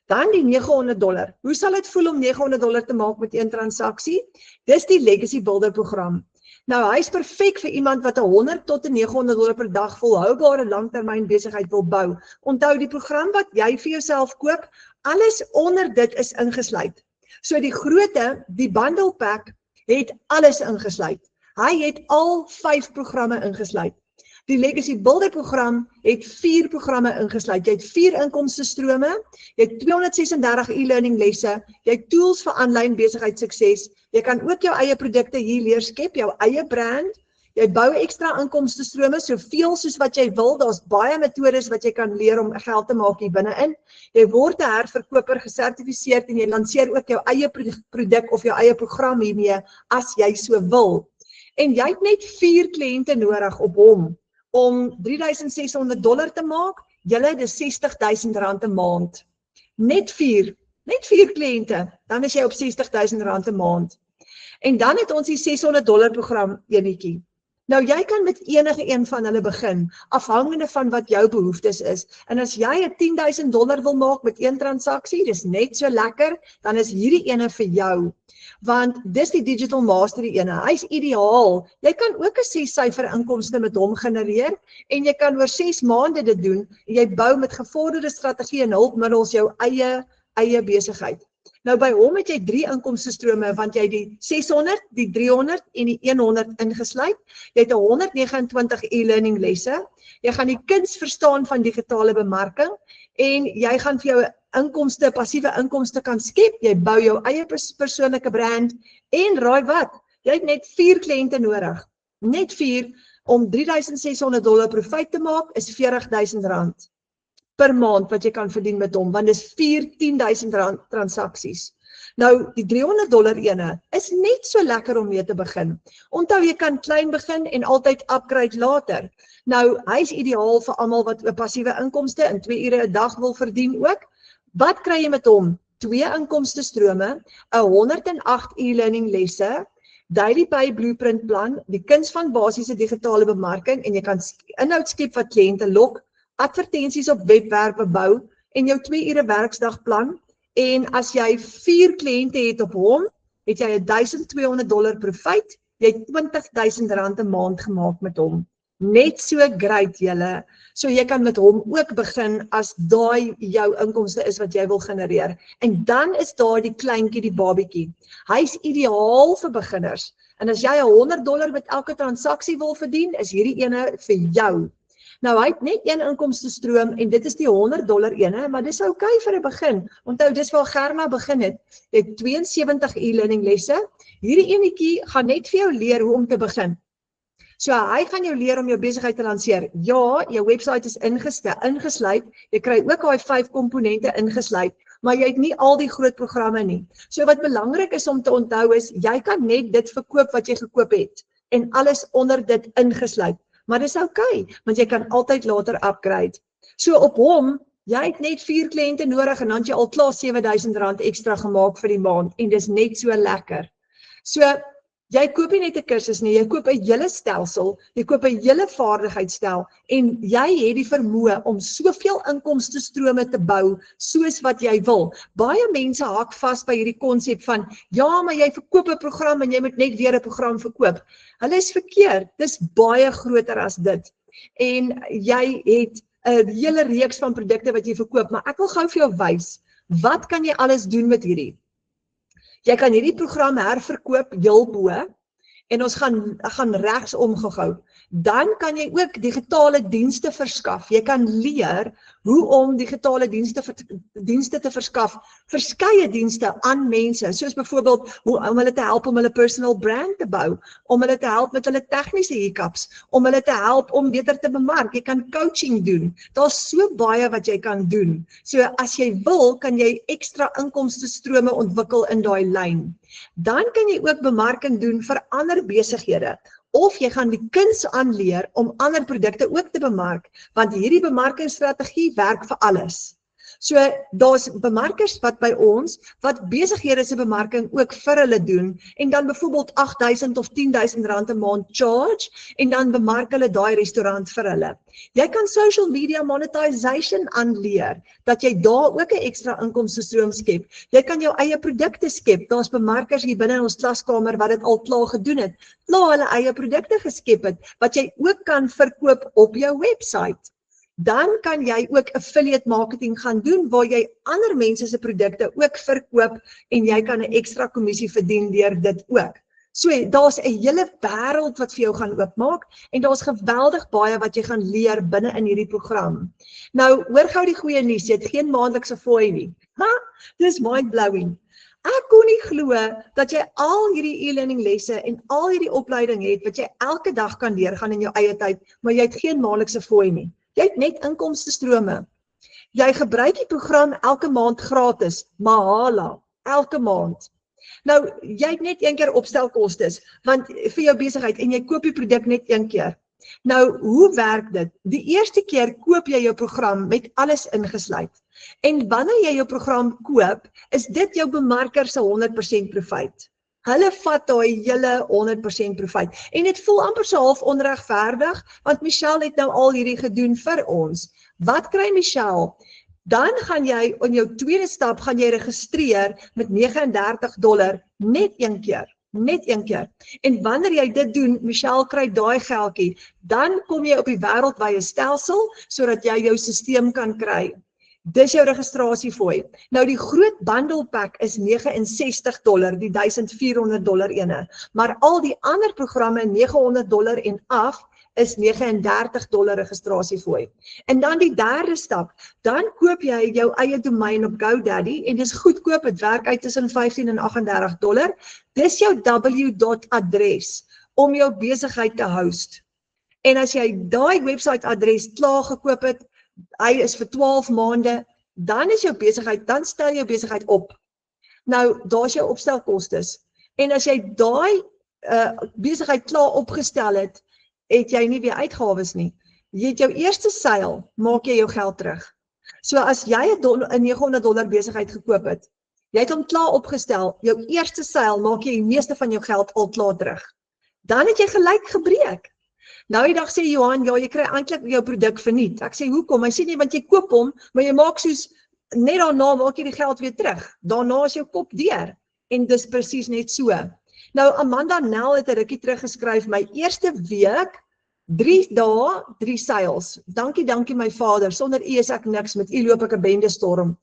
Dan die $900. Hoe sal dit voel om $900 te maak met 1 transaksie? Dis die Legacy Builder program. Nou, hy is perfek vir iemand wat 100 tot $900 per dag volhoubare langtermyn besigheid wil bou. Onthou die program wat jy vir jouself koop, alles onder dit is ingesluit. So die grootte, die bundle pack, het alles ingesluit. Hy het al 5 programme ingesluit. Die Legacy Builder program het 4 programme ingesluit. Jy het 4 inkomstestrome, jy het 236 e-learning lesse, jy het tools vir aanlyn besigheidssukses, jy kan ook jou eie produkte hier leer skep, jou eie brand, jy bou ekstra inkomstestrome, soveel soos wat jy wil, daar's baie metodes wat jy kan leer om geld te maak hier binne-in. Jy word 'n herverkoper gesertifiseerd en jy lanseer ook jou eie produk of jou eie program hiermee as jy so wil. En jy het net 4 kliënte nodig op hom om $3,600 te maak, julle dis R60,000 'n maand. Net 4 kliënte, dan is jy op R60,000 'n maand. En dan het ons die $600 program enetjie. Nou jy kan met enige een van hulle begin, afhangende van wat jou behoeftes is. En as jy $10,000 wil maak met 1 transaksie, dis net so lekker, dan is hierdie ene vir jou. Want dis die Digital Mastery ene, hy's ideaal. Jy kan ook 'n 6-syfer inkomste met hom genereer en jy kan oor 6 maande dit doen en jy bou met gevorderde strategie en hulpmiddels jou eie besigheid. Nou by hom het jy 3 inkomstestrome want jy die 600, die 300 en die 100 ingesluit. Jy het 129 e-learning lesse. Jy gaan die kuns verstaan van digitale bemarking en jy gaan vir jou inkomste, passiewe inkomste kan skep. Jy bou jou eie persoonlike brand en raai wat? Jy het net 4 kliënte nodig. Net 4 om $3,600 profit te maak is R40,000 per maand wat jy kan verdien met hom, want dis 4 $10,000 transaksies. Nou, die $300 ene is net so lekker om mee te begin. Onthou, jy kan klein begin en altyd upgrade later. Nou, hy is ideaal vir almal wat 'n passiewe inkomste in 2 ure 'n dag wil verdien ook. Wat kry jy met hom? 2 inkomstestrome, 108 e-learning lesse, Daily Pay Blueprint plan, die kuns van basiese digitale bemarking en jy kan inhoud skep wat kliënte lok, advertensies op webwerwe bou en jou 2 ure werksdag plan. En as jy 4 kliënte het op hom, het jy $1,200 profit, jy het R20,000 'n maand gemaak met hom. Net so great julle. So jy kan met hom ook begin as daai jou inkomste is wat jy wil genereer. En dan is daar die kleintjie, die babietjie. Hy's ideaal vir beginners. En as jy $100 met elke transaksie wil verdien, is hierdie ene vir jou. Nou, hy het net 1 inkomstestroom en dit is die $100 ene, maar dis okay vir 'n begin. Onthou, dis waar Germa begin het. Jy het 72 e-learning lesse. Hierdie enetjie gaan net vir jou leer hoe om te begin. So, hy gaan jou leer om jou besigheid te lanseer. Ja, jou website is ingesluit. Jy kry ook daai 5 komponente ingesluit, maar jy het nie al die groot programme nie. So, wat belangrik is om te onthou is, jy kan net dit verkoop wat jy gekoop het en alles onder dit ingesluit. Maar dis okay, want jy kan altyd later upgrade. So op hom, jy het net 4 kliënte nodig en dan het jy al klaar R7,000 ekstra gemaak vir die maand en dis net so lekker. So, jy koop nie net 'n kursus nie, jy koop 'n hele stelsel, jy koop 'n hele vaardigheidsstel en jy het die vermoë om soveel inkomstestrome te bou soos wat jy wil. Baie mense hak vas by hierdie konsep van, ja, maar jy verkoop 'n program en jy moet net weer 'n program verkoop. Hulle is verkeerd, dis baie groter as dit. En jy het 'n hele reeks van produkte wat jy verkoop, maar ek wil gou vir jou wys, wat kan jy alles doen met hierdie? Jy kan hierdie program herverkoop heel bo en ons gaan regsom gehou. Dan kan jy ook digitale dienste verskaf. Jy kan leer hoe om digitale dienste te verskaf, verskeie dienste aan mense, soos byvoorbeeld om hulle te help om hulle personal brand te bou, om hulle te help met hulle tegniese hiccups, om hulle te help om beter te bemark. Jy kan coaching doen. Daar's so baie wat jy kan doen. So as jy wil, kan jy ekstra inkomstestrome ontwikkel in daai lyn. Dan kan jy ook bemarking doen vir ander besighede. Of jy gaan die kuns aanleer om ander produkte ook te bemark, want hierdie bemarkingsstrategie werk vir alles. So daar's bemarkers wat by ons, wat besighede se bemarking ook vir hulle doen, en dan byvoorbeeld 8.000 of 10.000 rand 'n maand charge, en dan bemark hulle daai restaurant vir hulle. Jy kan social media monetization aanleer, dat jy daar ook 'n ekstra inkomstestroom skep. Jy kan jou eie produkte skep. Daar's bemarkers hier binne in ons klaskamer wat dit al klaar gedoen het, klaar hulle eie produkte geskep het, wat jy ook kan verkoop op jou website. Dan kan jy ook affiliate marketing gaan doen, waar jy ander mense se produkte ook verkoop, en jy kan 'n ekstra kommissie verdien deur dit ook. So, daar's 'n hele wêreld wat vir jou gaan oopmaak, en daar's geweldig baie wat jy gaan leer binne in hierdie program. Nou, hoor gou die goeie nuus, jy het geen maandelikse fooi nie. Dis mind-blowing. Ek kon nie glo dat jy al hierdie e-learning lesse en al hierdie opleiding het, wat jy elke dag kan deurgaan in jou eie tyd, maar jy het geen maandelikse fooi nie. Jy het net inkomstestrome. Jy gebruik die program elke maand gratis, mahala, elke maand. Nou, jy het net een keer opstelkostes, want vir jou besigheid, en jy koop die produk net een keer. Nou, hoe werk dit? Die eerste keer koop jy jou program met alles ingesluit. En wanneer jy jou program koop, is dit jou bemarker se 100% profiet. Hulle vat daai hele 100% profiet. En dit voel amper so half onregverdig, want Michelle het nou al hierdie gedoen vir ons. Wat kry Michelle? Dan gaan jy, in jou tweede stap, gaan jy registreer met $39 net een keer. Net een keer. En wanneer jy dit doen, Michelle kry daai geldjie, dan kom jy op die wêreldwye stelsel, sodat jy jou stelsel kan kry. Dis jou registrasiefooi. Nou die groot bundle pack is $69, die $1,400 ene. Maar al die ander programme, $900 en af, is $39 registrasiefooi. En dan die derde stap, dan koop jy jou eie domein op GoDaddy, en dis goedkoop, het werk uit tussen $15 en $38. Dis jou w.adres om jou besigheid te host. En as jy daai website adres klaar gekoop het, hy is vir 12 maande, dan is jou besigheid, dan stel jou besigheid op. Nou, daar's jou opstelkostes. En as jy daai besigheid klaar opgestel het, het jy nie weer uitgawes nie. Jy het jou eerste seil, maak jy jou geld terug. So as jy 'n $900 besigheid gekoop het, jy het hom klaar opgestel, jou eerste seil maak jy die meeste van jou geld al klaar terug. Dan het jy gelyk gebreek. Nou die dag sê Johan, ja, jy kry eintlik jou produk verniet. Ek sê, hoekom? Hy sê nie, want jy koop hom, maar jy maak soos, net daarna maak jy die geld weer terug. Daarna is jou kop deur. En dis presies net so. Nou, Amanda Nel het 'n rukkie teruggeskryf, my eerste week, 3 dae, 3 seils. Dankie my Vader, sonder u is ek niks, met u loop ek 'n bendestorm.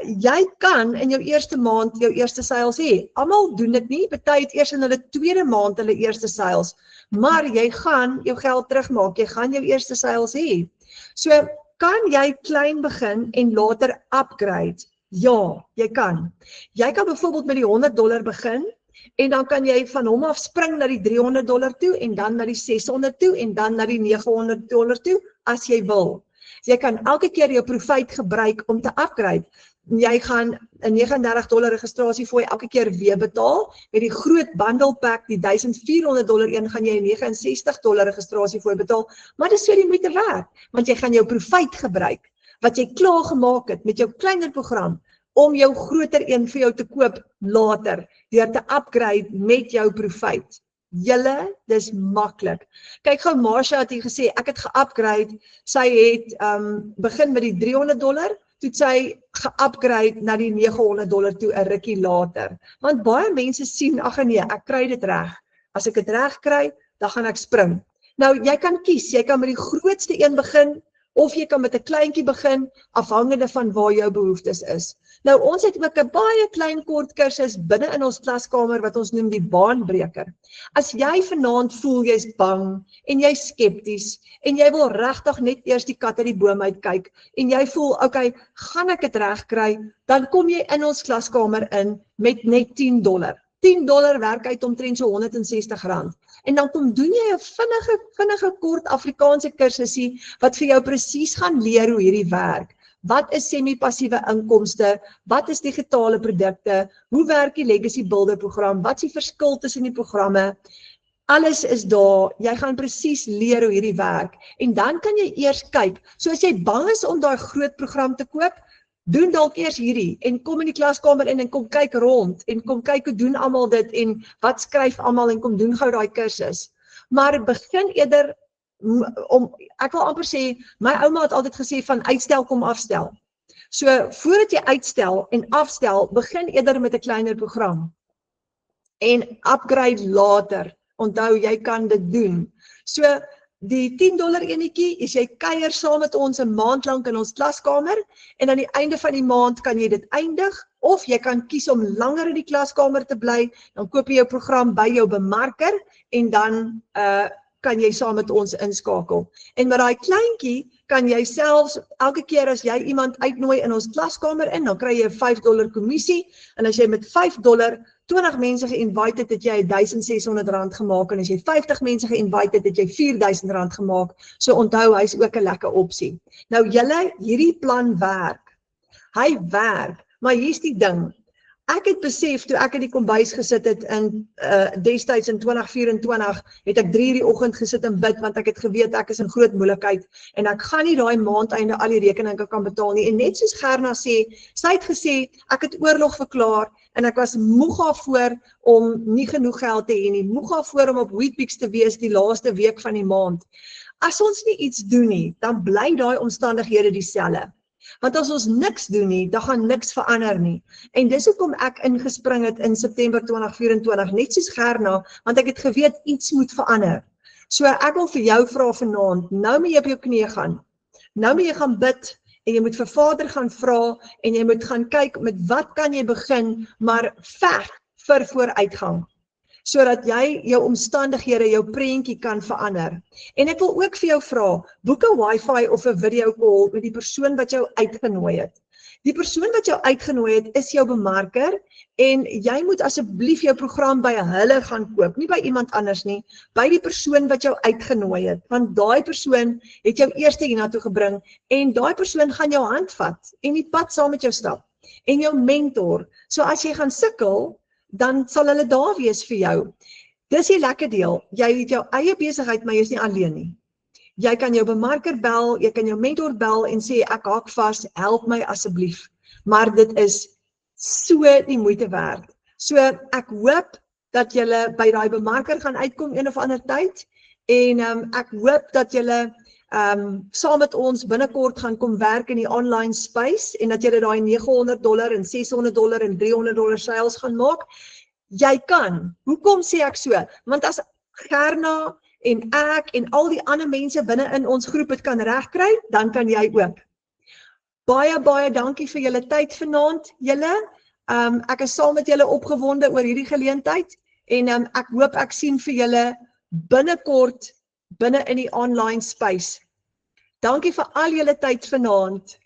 Jy kan in jou eerste maand jou eerste seils hê. Almal doen dit nie, party het eers in hulle tweede maand hulle eerste seils, maar jy gaan jou geld terugmaak, jy gaan jou eerste seils hê. So, kan jy klein begin en later upgrade? Ja, jy kan. Jy kan byvoorbeeld met die $100 begin, en dan kan jy van hom af spring na die $300 toe, en dan na die $600 toe, en dan na die $900 toe, as jy wil. Jy kan elke keer jou profiet gebruik om te upgrade. Jy gaan 'n $39 registrasiefooi elke keer weer betaal. Met die groot bundle pack, die $1,400 een, gaan jy 'n $69 registrasiefooi betaal. Maar dis so die moeite werd, want jy gaan jou profiet gebruik, wat jy klaar gemaak het met jou kleiner program, om jou groter een vir jou te koop later, deur te upgrade met jou profiet. Julle, dis maklik. Kyk gou, Marsha het hier gesê, ek het ge-upgrade, sy het begin met die $300, toe sy ge-upgrade na die $900 toe 'n rukkie later. Want baie mense sien, ag nee, ek kry dit reg. As ek dit reg kry, dan gaan ek spring. Nou, jy kan kies, jy kan met die grootste een begin, of jy kan met 'n kleintjie begin, afhangende van waar jou behoeftes is. Nou, ons het ook 'n baie klein kort kursus binne in ons klaskamer wat ons noem die baanbreker. As jy vanaand voel jy's bang en jy's skepties en jy wil regtig net eers die kat uit die boom uitkyk en jy voel, okay, gaan ek dit reg kry, dan kom jy in ons klaskamer in met net $10. $10 werk uit omtrent so R160. En dan kom doen jy 'n vinnige kort Afrikaanse kursusie wat vir jou presies gaan leer hoe hierdie werk. Wat is semi-passiewe inkomste? Wat is digitale produkte? Hoe werk die Legacy Builder program? Wat is die verskil tussen die programme? Alles is daar. Jy gaan presies leer hoe hierdie werk. En dan kan jy eers kyk. So as jy bang is om daai groot program te koop, doen dalk eers hierdie en kom in die klaskamer in en kom kyk rond en kom kyk hoe doen almal dit en wat skryf almal en kom doen gou daai kursus. Maar begin eerder ek wil amper sê, my ouma het altyd gesê van uitstel kom afstel. So voordat jy uitstel en afstel, begin eerder met 'n kleiner program en upgrade later. Onthou, jy kan dit doen. So die $10 enetjie is jy kuier saam met ons 'n maand lank in ons klaskamer en aan die einde van die maand kan jy dit eindig of jy kan kies om langer in die klaskamer te bly, dan koop jy jou program by jou bemarker en dan kan jy saam met ons inskakel. En met daai kleintjie kan jy selfs elke keer as jy iemand uitnooi in ons klaskamer in, dan kry jy 'n $5 kommissie en as jy met $5 20 mense ge-invite het jy R1,600 gemaak en as jy 50 mense ge-invite het jy R4,000 gemaak. So onthou, hy's ook 'n lekker opsie. Nou julle, hierdie plan werk. Hy werk, maar hier's die ding. Ek het besef toe ek in die kombuis gesit het in destyds in 2024 het ek 3:00 die oggend gesit en bid want ek het geweet ek is in groot moeilikheid en ek gaan nie daai maandeinde al die rekeninge kan betaal nie. En net soos Gerna sê, sy het gesê ek het oorlog verklaar en ek was moeg daarvoor om nie genoeg geld te hê nie, moeg daarvoor om op Weet-Bix te wees die laaste week van die maand. As ons nie iets doen nie, dan bly daai omstandighede dieselfde. Want as ons niks doen nie, dan gaan niks verander nie. En dis hoekom ek ingespring het in September 2024, net soos Gerna, want ek het geweet iets moet verander. So ek wil vir jou vra vanaand, nou moet jy op jou knieë gaan. Nou moet jy gaan bid en jy moet vir Vader gaan vra en jy moet gaan kyk met wat kan jy begin, maar veg vir vooruitgang. Sodat jy jou omstandighede, jou prentjie kan verander. En ek wil ook vir jou vra, boek 'n Wi-Fi of 'n video call met die persoon wat jou uitgenooi het. Die persoon wat jou uitgenooi het, is jou bemarker en jy moet asseblief jou program by hulle gaan koop, nie by iemand anders nie, by die persoon wat jou uitgenooi het, want daai persoon het jou eerste hiernatoe gebring en daai persoon gaan jou hand vat en die pad saam met jou stap en jou mentor. So as jy gaan sukkel, dan sal hulle daar wees vir jou. Dis die lekker deel, jy het jou eie besigheid, maar jy is nie alleen nie. Jy kan jou bemarker bel, jy kan jou mentor bel en sê ek haak vas, help my asseblief. Maar dit is so die moeite werd. So ek hoop dat julle by daai bemarker gaan uitkom een of ander tyd en ek hoop dat julle saam met ons binnekort gaan kom werk in die online space en dat julle daai $900 en $600 en $300 sales gaan maak. Jy kan. Hoekom sê ek so? Want as Gerna en ek en al die ander mense binne in ons groep het kan regkry, dan kan jy ook. Baie dankie vir julle tyd vanaand, julle. Ek is saam met julle opgewonde oor hierdie geleentheid en ek hoop ek sien vir julle binnekort binne in die online space. Dankie vir al julle tyd vanaand.